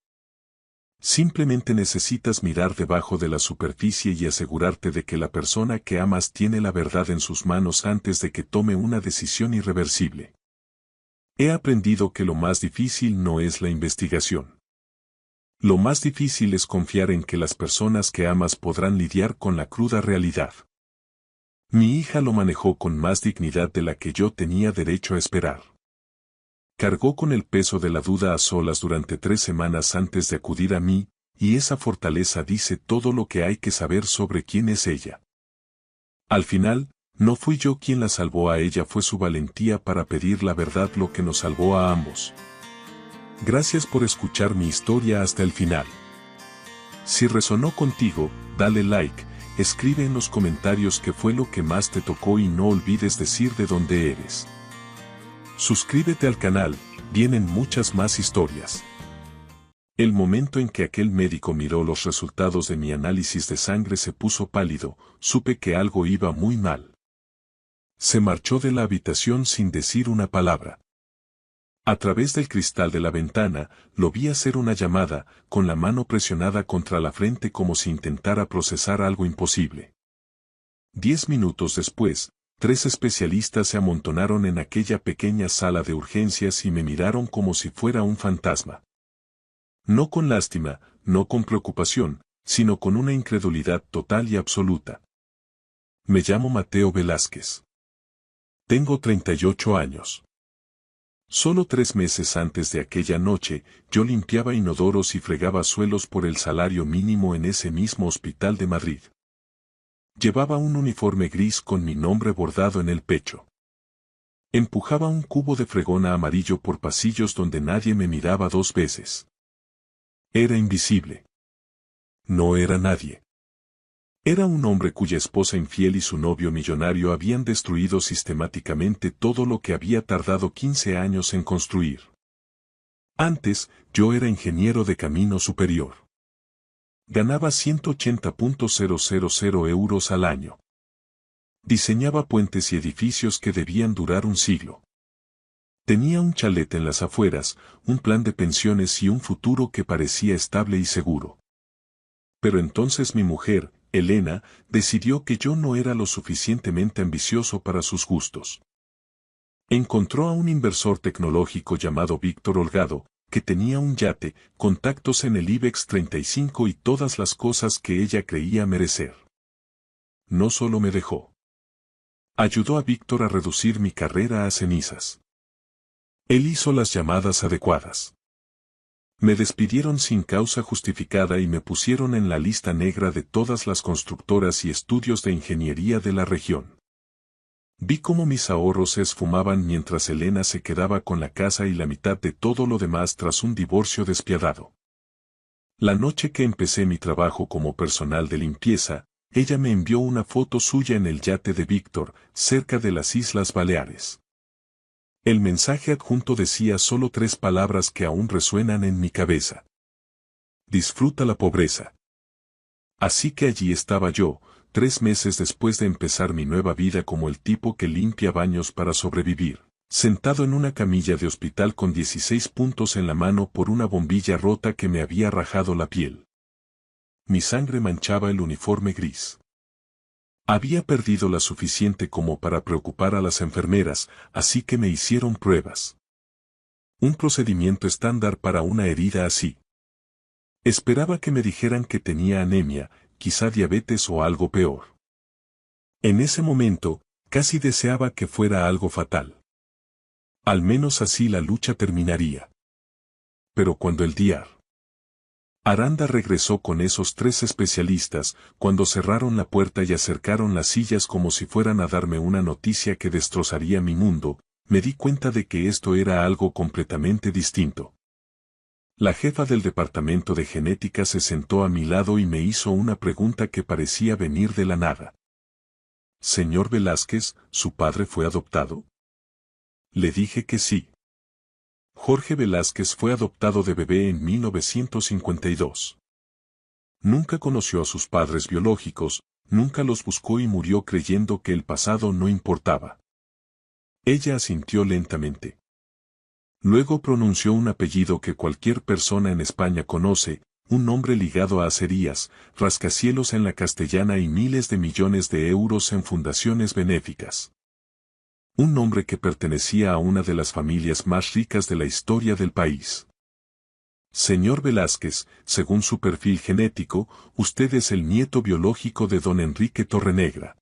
Speaker 1: Simplemente necesitas mirar debajo de la superficie y asegurarte de que la persona que amas tiene la verdad en sus manos antes de que tome una decisión irreversible. He aprendido que lo más difícil no es la investigación. Lo más difícil es confiar en que las personas que amas podrán lidiar con la cruda realidad. Mi hija lo manejó con más dignidad de la que yo tenía derecho a esperar. Cargó con el peso de la duda a solas durante 3 semanas antes de acudir a mí, y esa fortaleza dice todo lo que hay que saber sobre quién es ella. Al final, no fui yo quien la salvó a ella, fue su valentía para pedir la verdad lo que nos salvó a ambos. Gracias por escuchar mi historia hasta el final. Si resonó contigo, dale like, escribe en los comentarios qué fue lo que más te tocó y no olvides decir de dónde eres. Suscríbete al canal, vienen muchas más historias. El momento en que aquel médico miró los resultados de mi análisis de sangre se puso pálido, supe que algo iba muy mal. Se marchó de la habitación sin decir una palabra. A través del cristal de la ventana, lo vi hacer una llamada, con la mano presionada contra la frente como si intentara procesar algo imposible. 10 minutos después, 3 especialistas se amontonaron en aquella pequeña sala de urgencias y me miraron como si fuera un fantasma. No con lástima, no con preocupación, sino con una incredulidad total y absoluta. Me llamo Mateo Velázquez. Tengo 38 años. Solo 3 meses antes de aquella noche, yo limpiaba inodoros y fregaba suelos por el salario mínimo en ese mismo hospital de Madrid. Llevaba un uniforme gris con mi nombre bordado en el pecho. Empujaba un cubo de fregona amarillo por pasillos donde nadie me miraba 2 veces. Era invisible. No era nadie. Era un hombre cuya esposa infiel y su novio millonario habían destruido sistemáticamente todo lo que había tardado 15 años en construir. Antes, yo era ingeniero de camino superior. Ganaba 180.000 euros al año. Diseñaba puentes y edificios que debían durar un siglo. Tenía un chalet en las afueras, un plan de pensiones y un futuro que parecía estable y seguro. Pero entonces mi mujer, Elena, decidió que yo no era lo suficientemente ambicioso para sus gustos. Encontró a un inversor tecnológico llamado Víctor Holgado, que tenía un yate, contactos en el IBEX 35 y todas las cosas que ella creía merecer. No solo me dejó. Ayudó a Víctor a reducir mi carrera a cenizas. Él hizo las llamadas adecuadas. Me despidieron sin causa justificada y me pusieron en la lista negra de todas las constructoras y estudios de ingeniería de la región. Vi cómo mis ahorros se esfumaban mientras Elena se quedaba con la casa y la mitad de todo lo demás tras un divorcio despiadado. La noche que empecé mi trabajo como personal de limpieza, ella me envió una foto suya en el yate de Víctor, cerca de las Islas Baleares. El mensaje adjunto decía solo 3 palabras que aún resuenan en mi cabeza. Disfruta la pobreza. Así que allí estaba yo, 3 meses después de empezar mi nueva vida como el tipo que limpia baños para sobrevivir, sentado en una camilla de hospital con 16 puntos en la mano por una bombilla rota que me había rajado la piel. Mi sangre manchaba el uniforme gris. Había perdido la suficiente como para preocupar a las enfermeras, así que me hicieron pruebas. Un procedimiento estándar para una herida así. Esperaba que me dijeran que tenía anemia, quizá diabetes o algo peor. En ese momento, casi deseaba que fuera algo fatal. Al menos así la lucha terminaría. Pero cuando el Dr. Aranda regresó con esos 3 especialistas, cuando cerraron la puerta y acercaron las sillas como si fueran a darme una noticia que destrozaría mi mundo, me di cuenta de que esto era algo completamente distinto. La jefa del departamento de genética se sentó a mi lado y me hizo una pregunta que parecía venir de la nada. Señor Velázquez, ¿su padre fue adoptado? Le dije que sí. Jorge Velázquez fue adoptado de bebé en 1952. Nunca conoció a sus padres biológicos, nunca los buscó y murió creyendo que el pasado no importaba. Ella asintió lentamente. Luego pronunció un apellido que cualquier persona en España conoce, un nombre ligado a acerías, rascacielos en la Castellana y miles de millones de euros en fundaciones benéficas. Un nombre que pertenecía a una de las familias más ricas de la historia del país. Señor Velázquez, según su perfil genético, usted es el nieto biológico de don Enrique Torrenegra.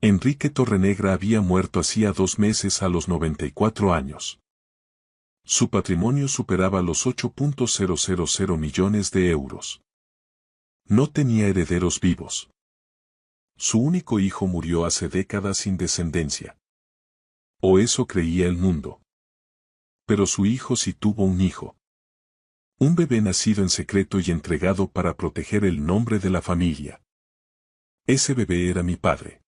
Speaker 1: Enrique Torrenegra había muerto hacía 2 meses a los 94 años. Su patrimonio superaba los 8.000 millones de euros. No tenía herederos vivos. Su único hijo murió hace décadas sin descendencia. O eso creía el mundo. Pero su hijo sí tuvo un hijo. Un bebé nacido en secreto y entregado para proteger el nombre de la familia. Ese bebé era mi padre.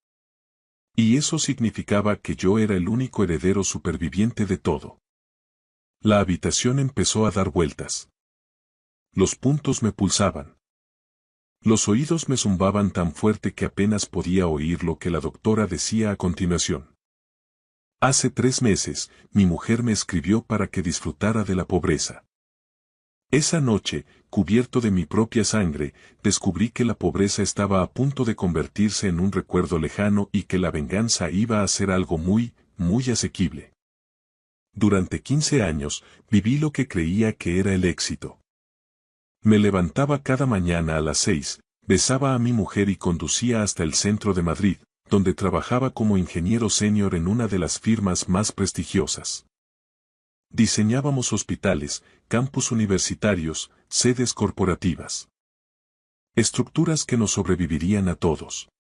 Speaker 1: Y eso significaba que yo era el único heredero superviviente de todo. La habitación empezó a dar vueltas. Los puntos me pulsaban. Los oídos me zumbaban tan fuerte que apenas podía oír lo que la doctora decía a continuación. Hace 3 meses, mi mujer me escribió para que disfrutara de la pobreza. Esa noche, cubierto de mi propia sangre, descubrí que la pobreza estaba a punto de convertirse en un recuerdo lejano y que la venganza iba a ser algo muy, muy asequible. Durante 15 años, viví lo que creía que era el éxito. Me levantaba cada mañana a las 6, besaba a mi mujer y conducía hasta el centro de Madrid, donde trabajaba como ingeniero senior en una de las firmas más prestigiosas. Diseñábamos hospitales, campus universitarios, sedes corporativas. Estructuras que nos sobrevivirían a todos.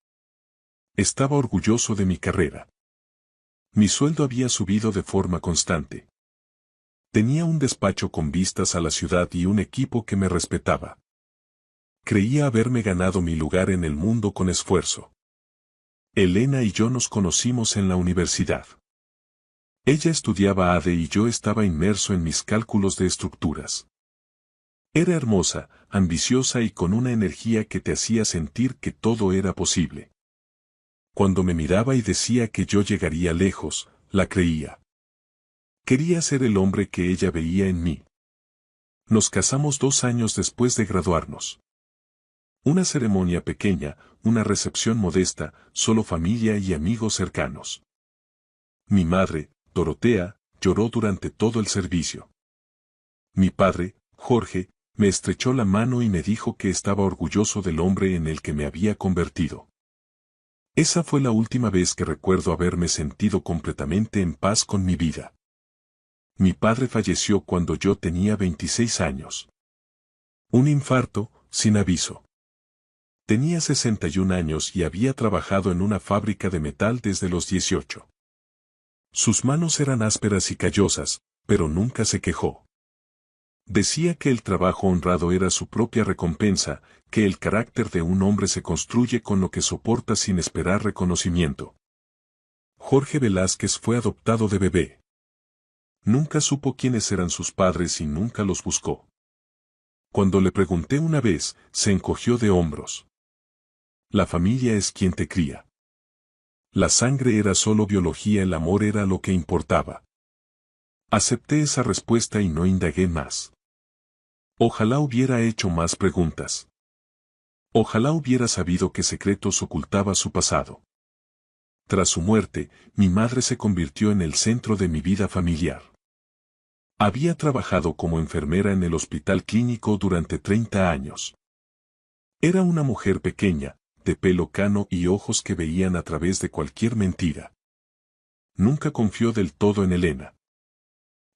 Speaker 1: Estaba orgulloso de mi carrera. Mi sueldo había subido de forma constante. Tenía un despacho con vistas a la ciudad y un equipo que me respetaba. Creía haberme ganado mi lugar en el mundo con esfuerzo. Elena y yo nos conocimos en la universidad. Ella estudiaba ADE y yo estaba inmerso en mis cálculos de estructuras. Era hermosa, ambiciosa y con una energía que te hacía sentir que todo era posible. Cuando me miraba y decía que yo llegaría lejos, la creía. Quería ser el hombre que ella veía en mí. Nos casamos 2 años después de graduarnos. Una ceremonia pequeña, una recepción modesta, solo familia y amigos cercanos. Mi madre, Dorotea, lloró durante todo el servicio. Mi padre, Jorge, me estrechó la mano y me dijo que estaba orgulloso del hombre en el que me había convertido. Esa fue la última vez que recuerdo haberme sentido completamente en paz con mi vida. Mi padre falleció cuando yo tenía 26 años. Un infarto, sin aviso. Tenía 61 años y había trabajado en una fábrica de metal desde los 18. Sus manos eran ásperas y callosas, pero nunca se quejó. Decía que el trabajo honrado era su propia recompensa, que el carácter de un hombre se construye con lo que soporta sin esperar reconocimiento. Jorge Velázquez fue adoptado de bebé. Nunca supo quiénes eran sus padres y nunca los buscó. Cuando le pregunté una vez, se encogió de hombros. La familia es quien te cría. La sangre era solo biología, el amor era lo que importaba. Acepté esa respuesta y no indagué más. Ojalá hubiera hecho más preguntas. Ojalá hubiera sabido qué secretos ocultaba su pasado. Tras su muerte, mi madre se convirtió en el centro de mi vida familiar. Había trabajado como enfermera en el hospital clínico durante 30 años. Era una mujer pequeña, de pelo cano y ojos que veían a través de cualquier mentira. Nunca confió del todo en Elena.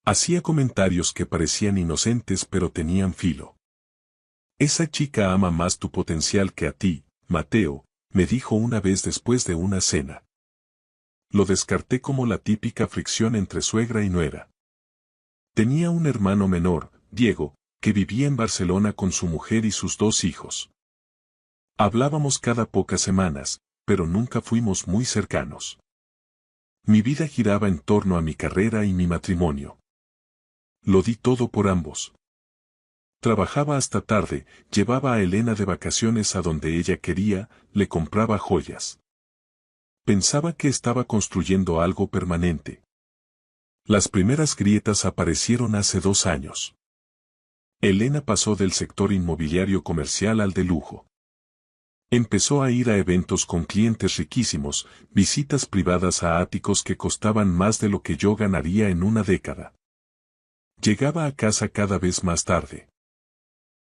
Speaker 1: Hacía comentarios que parecían inocentes pero tenían filo. Esa chica ama más tu potencial que a ti, Mateo, me dijo una vez después de una cena. Lo descarté como la típica fricción entre suegra y nuera. Tenía un hermano menor, Diego, que vivía en Barcelona con su mujer y sus 2 hijos. Hablábamos cada pocas semanas, pero nunca fuimos muy cercanos. Mi vida giraba en torno a mi carrera y mi matrimonio. Lo di todo por ambos. Trabajaba hasta tarde, llevaba a Elena de vacaciones a donde ella quería, le compraba joyas. Pensaba que estaba construyendo algo permanente. Las primeras grietas aparecieron hace 2 años. Elena pasó del sector inmobiliario comercial al de lujo. Empezó a ir a eventos con clientes riquísimos, visitas privadas a áticos que costaban más de lo que yo ganaría en una década. Llegaba a casa cada vez más tarde.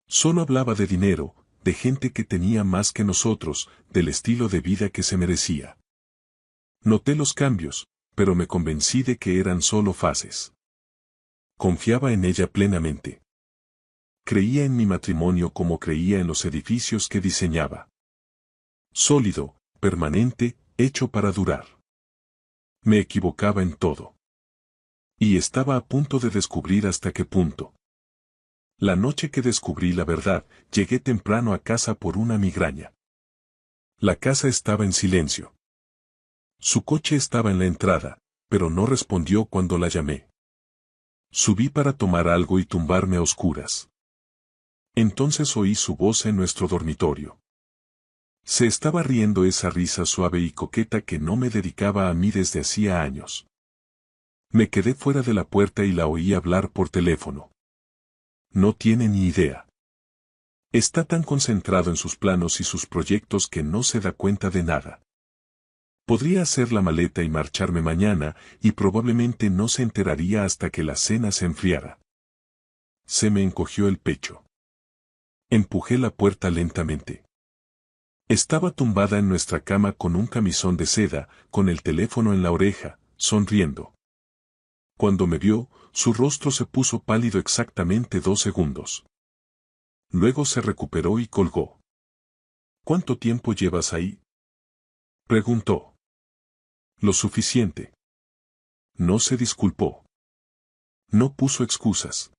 Speaker 1: Solo hablaba de dinero, de gente que tenía más que nosotros, del estilo de vida que se merecía. Noté los cambios, pero me convencí de que eran solo fases. Confiaba en ella plenamente. Creía en mi matrimonio como creía en los edificios que diseñaba. Sólido, permanente, hecho para durar. Me equivocaba en todo. Y estaba a punto de descubrir hasta qué punto. La noche que descubrí la verdad, llegué temprano a casa por una migraña. La casa estaba en silencio. Su coche estaba en la entrada, pero no respondió cuando la llamé. Subí para tomar algo y tumbarme a oscuras. Entonces oí su voz en nuestro dormitorio. Se estaba riendo, esa risa suave y coqueta que no me dedicaba a mí desde hacía años. Me quedé fuera de la puerta y la oí hablar por teléfono. No tiene ni idea. Está tan concentrado en sus planos y sus proyectos que no se da cuenta de nada. Podría hacer la maleta y marcharme mañana, y probablemente no se enteraría hasta que la cena se enfriara. Se me encogió el pecho. Empujé la puerta lentamente. Estaba tumbada en nuestra cama con un camisón de seda, con el teléfono en la oreja, sonriendo. Cuando me vio, su rostro se puso pálido exactamente 2 segundos. Luego se recuperó y colgó. ¿Cuánto tiempo llevas ahí? Preguntó. Lo suficiente. No se disculpó. No puso excusas.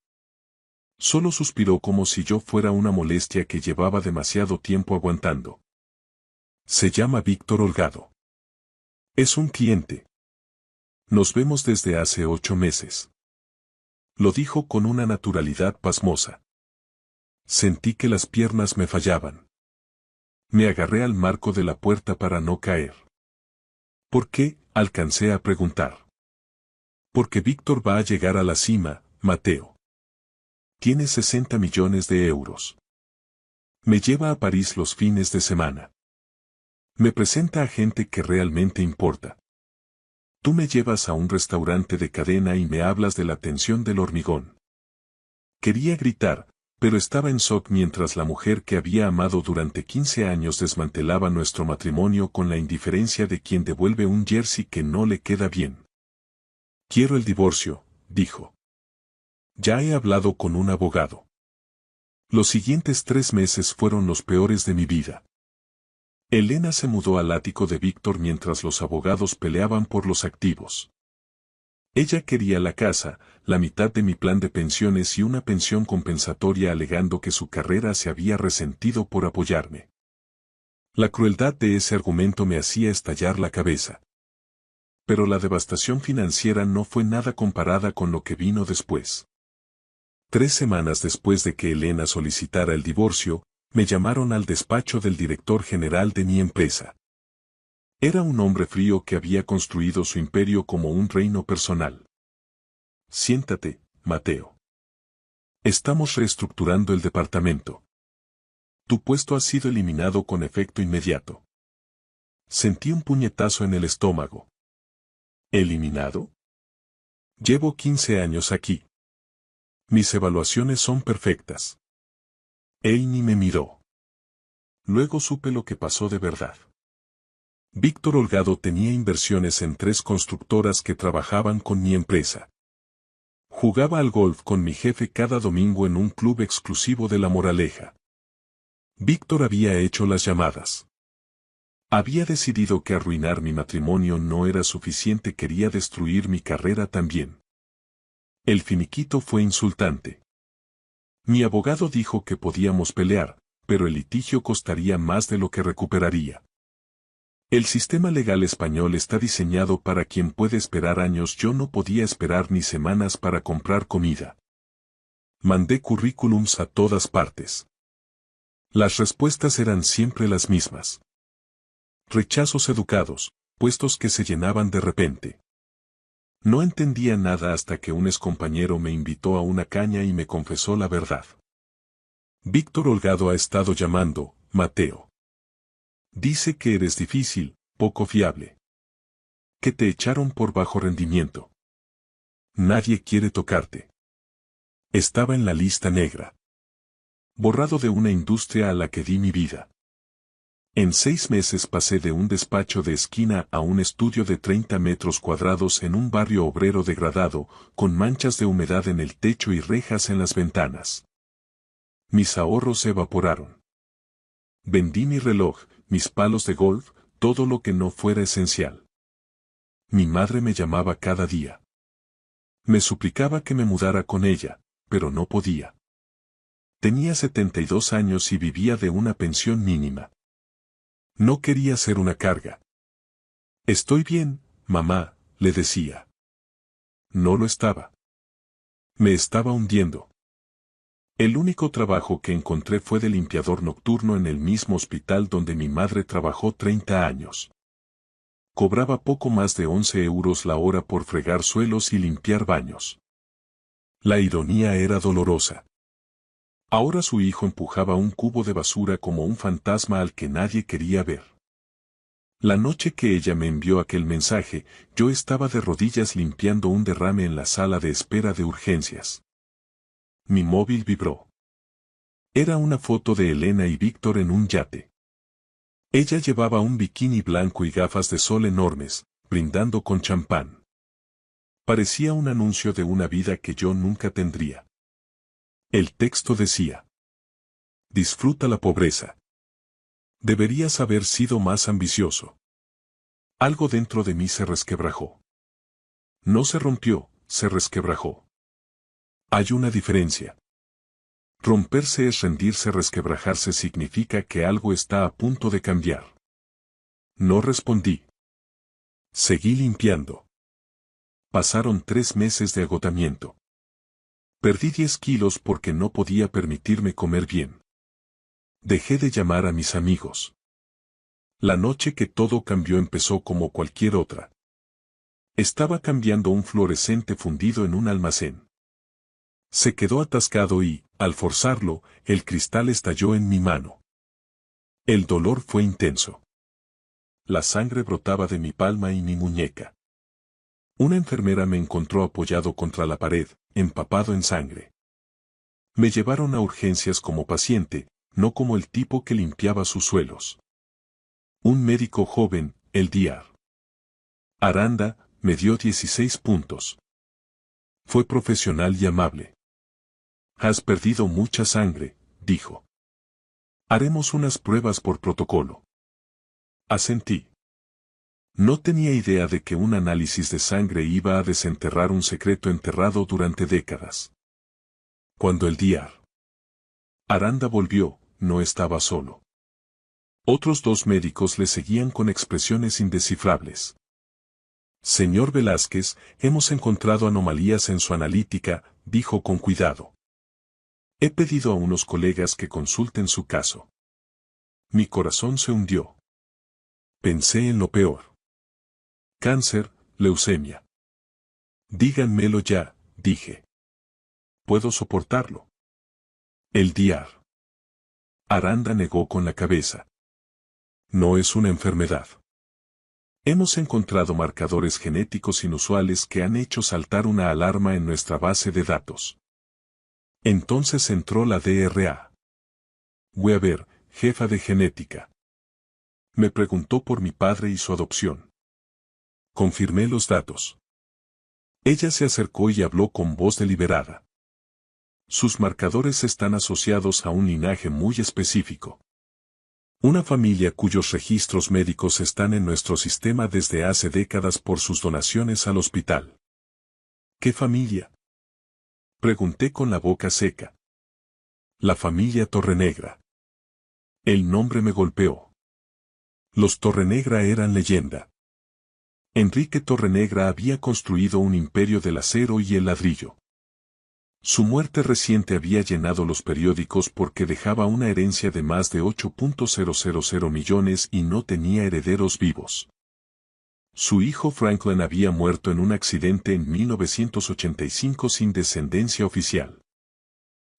Speaker 1: Solo suspiró como si yo fuera una molestia que llevaba demasiado tiempo aguantando. Se llama Víctor Holgado. Es un cliente. Nos vemos desde hace 8 meses. Lo dijo con una naturalidad pasmosa. Sentí que las piernas me fallaban. Me agarré al marco de la puerta para no caer. ¿Por qué? Alcancé a preguntar. Porque Víctor va a llegar a la cima, Mateo. Tiene 60 millones de euros. Me lleva a París los fines de semana. Me presenta a gente que realmente importa. Tú me llevas a un restaurante de cadena y me hablas de la tensión del hormigón. Quería gritar, pero estaba en shock mientras la mujer que había amado durante 15 años desmantelaba nuestro matrimonio con la indiferencia de quien devuelve un jersey que no le queda bien. Quiero el divorcio, dijo. Ya he hablado con un abogado. Los siguientes 3 meses fueron los peores de mi vida. Elena se mudó al ático de Víctor mientras los abogados peleaban por los activos. Ella quería la casa, la mitad de mi plan de pensiones y una pensión compensatoria alegando que su carrera se había resentido por apoyarme. La crueldad de ese argumento me hacía estallar la cabeza. Pero la devastación financiera no fue nada comparada con lo que vino después. 3 semanas después de que Elena solicitara el divorcio, me llamaron al despacho del director general de mi empresa. Era un hombre frío que había construido su imperio como un reino personal. Siéntate, Mateo. Estamos reestructurando el departamento. Tu puesto ha sido eliminado con efecto inmediato. Sentí un puñetazo en el estómago. ¿Eliminado? Llevo 15 años aquí. Mis evaluaciones son perfectas. Amy me miró. Luego supe lo que pasó de verdad. Víctor Holgado tenía inversiones en 3 constructoras que trabajaban con mi empresa. Jugaba al golf con mi jefe cada domingo en un club exclusivo de La Moraleja. Víctor había hecho las llamadas. Había decidido que arruinar mi matrimonio no era suficiente, quería destruir mi carrera también. El finiquito fue insultante. Mi abogado dijo que podíamos pelear, pero el litigio costaría más de lo que recuperaría. El sistema legal español está diseñado para quien puede esperar años. Yo no podía esperar ni semanas para comprar comida. Mandé currículums a todas partes. Las respuestas eran siempre las mismas. Rechazos educados, puestos que se llenaban de repente. No entendía nada hasta que un excompañero me invitó a una caña y me confesó la verdad. Víctor Holgado ha estado llamando, Mateo. Dice que eres difícil, poco fiable. Que te echaron por bajo rendimiento. Nadie quiere tocarte. Estaba en la lista negra. Borrado de una industria a la que di mi vida. En 6 meses pasé de un despacho de esquina a un estudio de 30 metros cuadrados en un barrio obrero degradado, con manchas de humedad en el techo y rejas en las ventanas. Mis ahorros se evaporaron. Vendí mi reloj, mis palos de golf, todo lo que no fuera esencial. Mi madre me llamaba cada día. Me suplicaba que me mudara con ella, pero no podía. Tenía 72 años y vivía de una pensión mínima. No quería ser una carga. Estoy bien, mamá, le decía. No lo estaba. Me estaba hundiendo. El único trabajo que encontré fue de limpiador nocturno en el mismo hospital donde mi madre trabajó 30 años. Cobraba poco más de 11 euros la hora por fregar suelos y limpiar baños. La ironía era dolorosa. Ahora su hijo empujaba un cubo de basura como un fantasma al que nadie quería ver. La noche que ella me envió aquel mensaje, yo estaba de rodillas limpiando un derrame en la sala de espera de urgencias. Mi móvil vibró. Era una foto de Elena y Víctor en un yate. Ella llevaba un bikini blanco y gafas de sol enormes, brindando con champán. Parecía un anuncio de una vida que yo nunca tendría. El texto decía: disfruta la pobreza. Deberías haber sido más ambicioso. Algo dentro de mí se resquebrajó. No se rompió, se resquebrajó. Hay una diferencia. Romperse es rendirse, resquebrajarse significa que algo está a punto de cambiar. No respondí. Seguí limpiando. Pasaron 3 meses de agotamiento. Perdí 10 kilos porque no podía permitirme comer bien. Dejé de llamar a mis amigos. La noche que todo cambió empezó como cualquier otra. Estaba cambiando un fluorescente fundido en un almacén. Se quedó atascado y, al forzarlo, el cristal estalló en mi mano. El dolor fue intenso. La sangre brotaba de mi palma y mi muñeca. Una enfermera me encontró apoyado contra la pared, empapado en sangre. Me llevaron a urgencias como paciente, no como el tipo que limpiaba sus suelos. Un médico joven, el Dr. Aranda, me dio 16 puntos. Fue profesional y amable. Has perdido mucha sangre, dijo. Haremos unas pruebas por protocolo. Asentí. No tenía idea de que un análisis de sangre iba a desenterrar un secreto enterrado durante décadas. Cuando el Dr. Aranda volvió, no estaba solo. Otros 2 médicos le seguían con expresiones indescifrables. Señor Velázquez, hemos encontrado anomalías en su analítica, dijo con cuidado. He pedido a unos colegas que consulten su caso. Mi corazón se hundió. Pensé en lo peor. Cáncer, leucemia. Díganmelo ya, dije. Puedo soportarlo. El Dr. Aranda negó con la cabeza. No es una enfermedad. Hemos encontrado marcadores genéticos inusuales que han hecho saltar una alarma en nuestra base de datos. Entonces entró la DRA. Weaver, jefa de genética. Me preguntó por mi padre y su adopción. Confirmé los datos. Ella se acercó y habló con voz deliberada. Sus marcadores están asociados a un linaje muy específico. Una familia cuyos registros médicos están en nuestro sistema desde hace décadas por sus donaciones al hospital. ¿Qué familia? Pregunté con la boca seca. La familia Torrenegra. El nombre me golpeó. Los Torrenegra eran leyenda. Enrique Torrenegra había construido un imperio del acero y el ladrillo. Su muerte reciente había llenado los periódicos porque dejaba una herencia de más de 8.000 millones y no tenía herederos vivos. Su hijo Franklin había muerto en un accidente en 1985 sin descendencia oficial.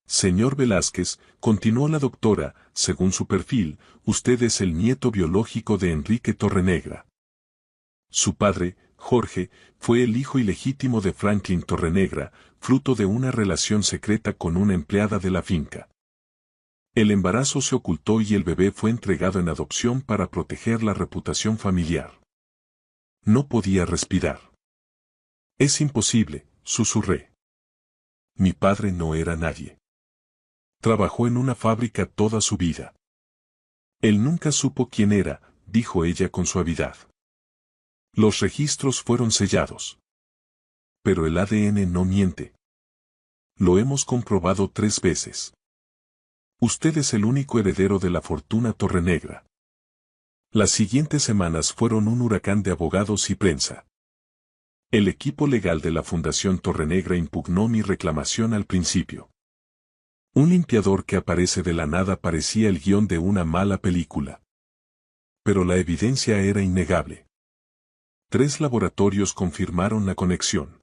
Speaker 1: Señor Velázquez, continuó la doctora, según su perfil, usted es el nieto biológico de Enrique Torrenegra. Su padre, Jorge, fue el hijo ilegítimo de Franklin Torrenegra, fruto de una relación secreta con una empleada de la finca. El embarazo se ocultó y el bebé fue entregado en adopción para proteger la reputación familiar. No podía respirar. Es imposible, susurré. Mi padre no era nadie. Trabajó en una fábrica toda su vida. Él nunca supo quién era, dijo ella con suavidad. Los registros fueron sellados. Pero el ADN no miente. Lo hemos comprobado 3 veces. Usted es el único heredero de la fortuna Torrenegra. Las siguientes semanas fueron un huracán de abogados y prensa. El equipo legal de la Fundación Torrenegra impugnó mi reclamación al principio. Un limpiador que aparece de la nada parecía el guión de una mala película. Pero la evidencia era innegable. 3 laboratorios confirmaron la conexión.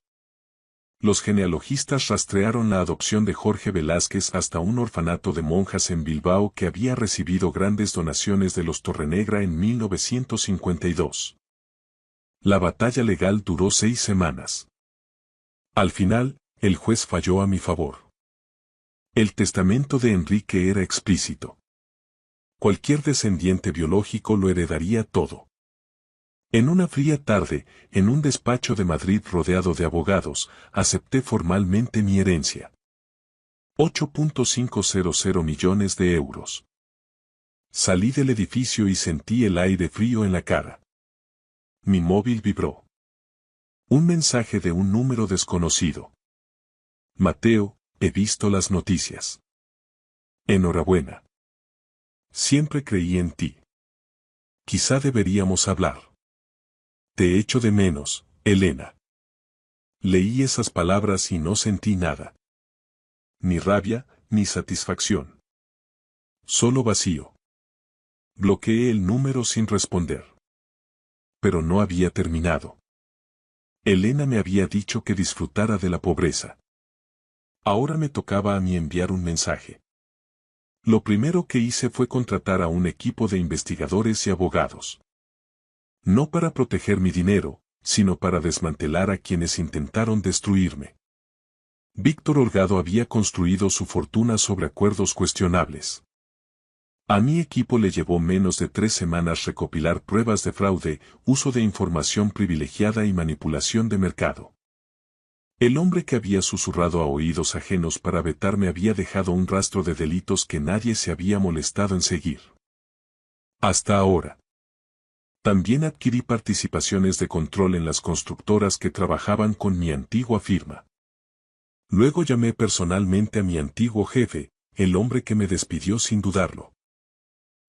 Speaker 1: Los genealogistas rastrearon la adopción de Jorge Velázquez hasta un orfanato de monjas en Bilbao que había recibido grandes donaciones de los Torrenegra en 1952. La batalla legal duró 6 semanas. Al final, el juez falló a mi favor. El testamento de Enrique era explícito. Cualquier descendiente biológico lo heredaría todo. En una fría tarde, en un despacho de Madrid rodeado de abogados, acepté formalmente mi herencia. 8.500 millones de euros. Salí del edificio y sentí el aire frío en la cara. Mi móvil vibró. Un mensaje de un número desconocido. Mateo, he visto las noticias. Enhorabuena. Siempre creí en ti. Quizá deberíamos hablar. Te echo de menos, Elena. Leí esas palabras y no sentí nada. Ni rabia, ni satisfacción. Solo vacío. Bloqueé el número sin responder. Pero no había terminado. Elena me había dicho que disfrutara de la pobreza. Ahora me tocaba a mí enviar un mensaje. Lo primero que hice fue contratar a un equipo de investigadores y abogados. No para proteger mi dinero, sino para desmantelar a quienes intentaron destruirme. Víctor Holgado había construido su fortuna sobre acuerdos cuestionables. A mi equipo le llevó menos de 3 semanas recopilar pruebas de fraude, uso de información privilegiada y manipulación de mercado. El hombre que había susurrado a oídos ajenos para vetarme había dejado un rastro de delitos que nadie se había molestado en seguir. Hasta ahora. También adquirí participaciones de control en las constructoras que trabajaban con mi antigua firma. Luego llamé personalmente a mi antiguo jefe, el hombre que me despidió sin dudarlo.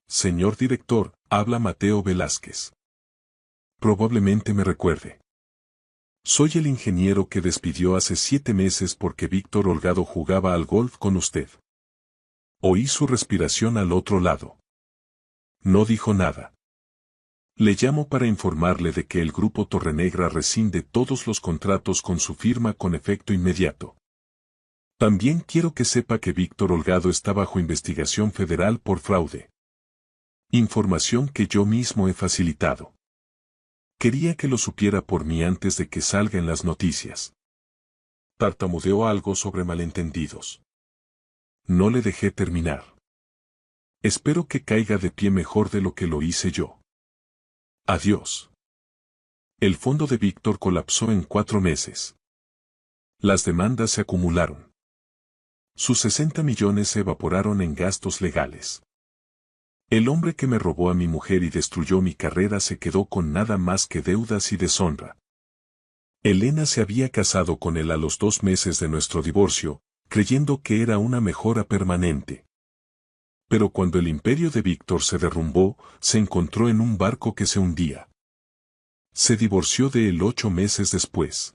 Speaker 1: Señor director, habla Mateo Velázquez. Probablemente me recuerde. Soy el ingeniero que despidió hace 7 meses porque Víctor Holgado jugaba al golf con usted. Oí su respiración al otro lado. No dijo nada. Le llamo para informarle de que el Grupo Torrenegra rescinde todos los contratos con su firma con efecto inmediato. También quiero que sepa que Víctor Holgado está bajo investigación federal por fraude. Información que yo mismo he facilitado. Quería que lo supiera por mí antes de que salga en las noticias. Tartamudeó algo sobre malentendidos. No le dejé terminar. Espero que caiga de pie mejor de lo que lo hice yo. Adiós. El fondo de Víctor colapsó en 4 meses. Las demandas se acumularon. Sus 60 millones se evaporaron en gastos legales. El hombre que me robó a mi mujer y destruyó mi carrera se quedó con nada más que deudas y deshonra. Elena se había casado con él a los 2 meses de nuestro divorcio, creyendo que era una mejora permanente. Pero cuando el imperio de Víctor se derrumbó, se encontró en un barco que se hundía. Se divorció de él 8 meses después.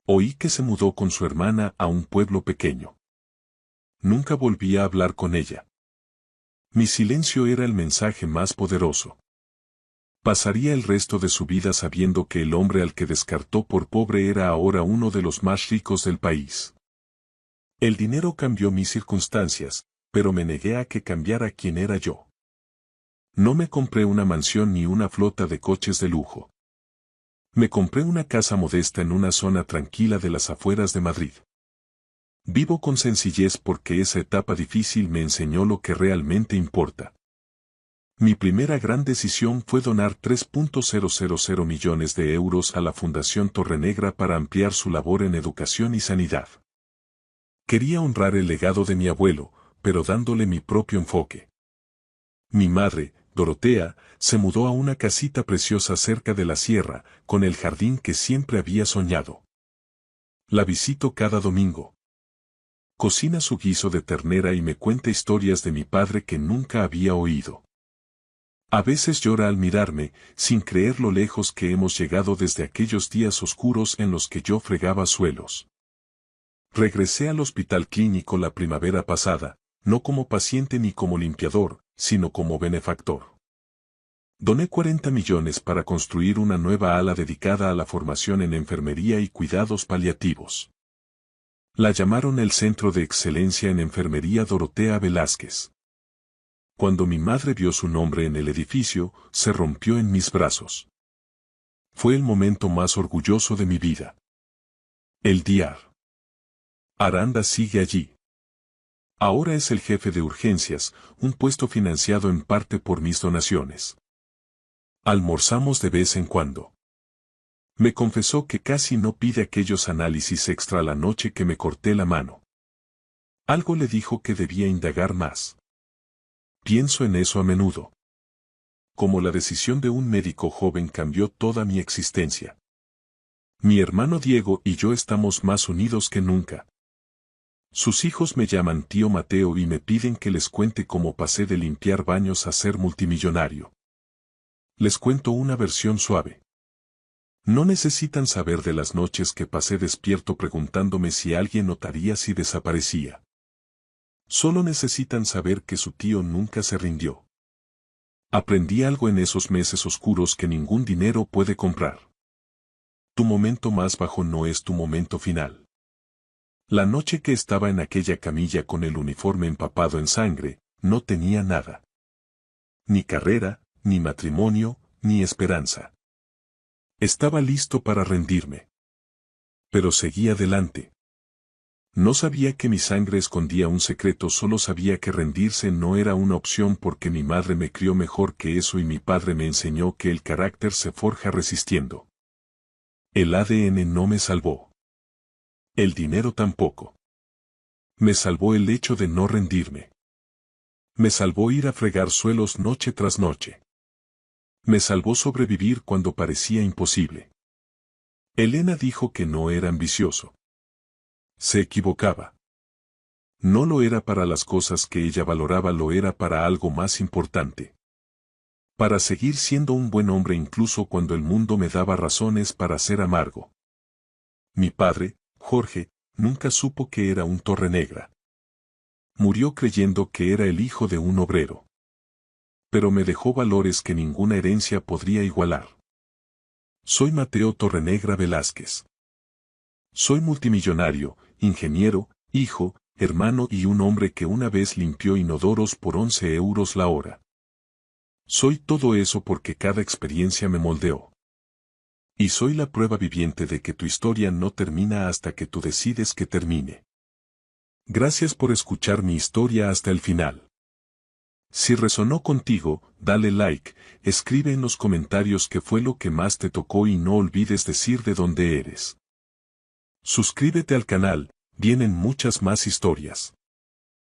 Speaker 1: Oí que se mudó con su hermana a un pueblo pequeño. Nunca volví a hablar con ella. Mi silencio era el mensaje más poderoso. Pasaría el resto de su vida sabiendo que el hombre al que descartó por pobre era ahora uno de los más ricos del país. El dinero cambió mis circunstancias, pero me negué a que cambiara quién era yo. No me compré una mansión ni una flota de coches de lujo. Me compré una casa modesta en una zona tranquila de las afueras de Madrid. Vivo con sencillez porque esa etapa difícil me enseñó lo que realmente importa. Mi primera gran decisión fue donar 3.000 millones de euros a la Fundación Torrenegra para ampliar su labor en educación y sanidad. Quería honrar el legado de mi abuelo, pero dándole mi propio enfoque. Mi madre, Dorotea, se mudó a una casita preciosa cerca de la sierra, con el jardín que siempre había soñado. La visito cada domingo. Cocina su guiso de ternera y me cuenta historias de mi padre que nunca había oído. A veces llora al mirarme, sin creer lo lejos que hemos llegado desde aquellos días oscuros en los que yo fregaba suelos. Regresé al hospital clínico la primavera pasada, no como paciente ni como limpiador, sino como benefactor. Doné 40 millones para construir una nueva ala dedicada a la formación en enfermería y cuidados paliativos. La llamaron el Centro de Excelencia en Enfermería Dorotea Velázquez. Cuando mi madre vio su nombre en el edificio, se rompió en mis brazos. Fue el momento más orgulloso de mi vida. El DIAR. Aranda sigue allí. Ahora es el jefe de urgencias, un puesto financiado en parte por mis donaciones. Almorzamos de vez en cuando. Me confesó que casi no pide aquellos análisis extra la noche que me corté la mano. Algo le dijo que debía indagar más. Pienso en eso a menudo. como la decisión de un médico joven cambió toda mi existencia. Mi hermano Diego y yo estamos más unidos que nunca. Sus hijos me llaman tío Mateo y me piden que les cuente cómo pasé de limpiar baños a ser multimillonario. Les cuento una versión suave. No necesitan saber de las noches que pasé despierto preguntándome si alguien notaría si desaparecía. Solo necesitan saber que su tío nunca se rindió. Aprendí algo en esos meses oscuros que ningún dinero puede comprar. Tu momento más bajo no es tu momento final. La noche que estaba en aquella camilla con el uniforme empapado en sangre, no tenía nada. Ni carrera, ni matrimonio, ni esperanza. Estaba listo para rendirme. Pero seguí adelante. No sabía que mi sangre escondía un secreto, solo sabía que rendirse no era una opción porque mi madre me crió mejor que eso y mi padre me enseñó que el carácter se forja resistiendo. El ADN no me salvó. El dinero tampoco. Me salvó el hecho de no rendirme. Me salvó ir a fregar suelos noche tras noche. Me salvó sobrevivir cuando parecía imposible. Elena dijo que no era ambicioso. Se equivocaba. No lo era para las cosas que ella valoraba, lo era para algo más importante. Para seguir siendo un buen hombre incluso cuando el mundo me daba razones para ser amargo. Mi padre, Jorge, nunca supo que era un Torrenegra. Murió creyendo que era el hijo de un obrero. Pero me dejó valores que ninguna herencia podría igualar. Soy Mateo Torrenegra Velázquez. Soy multimillonario, ingeniero, hijo, hermano y un hombre que una vez limpió inodoros por 11 euros la hora. Soy todo eso porque cada experiencia me moldeó. Y soy la prueba viviente de que tu historia no termina hasta que tú decides que termine. Gracias por escuchar mi historia hasta el final. Si resonó contigo, dale like, escribe en los comentarios qué fue lo que más te tocó y no olvides decir de dónde eres. Suscríbete al canal, vienen muchas más historias.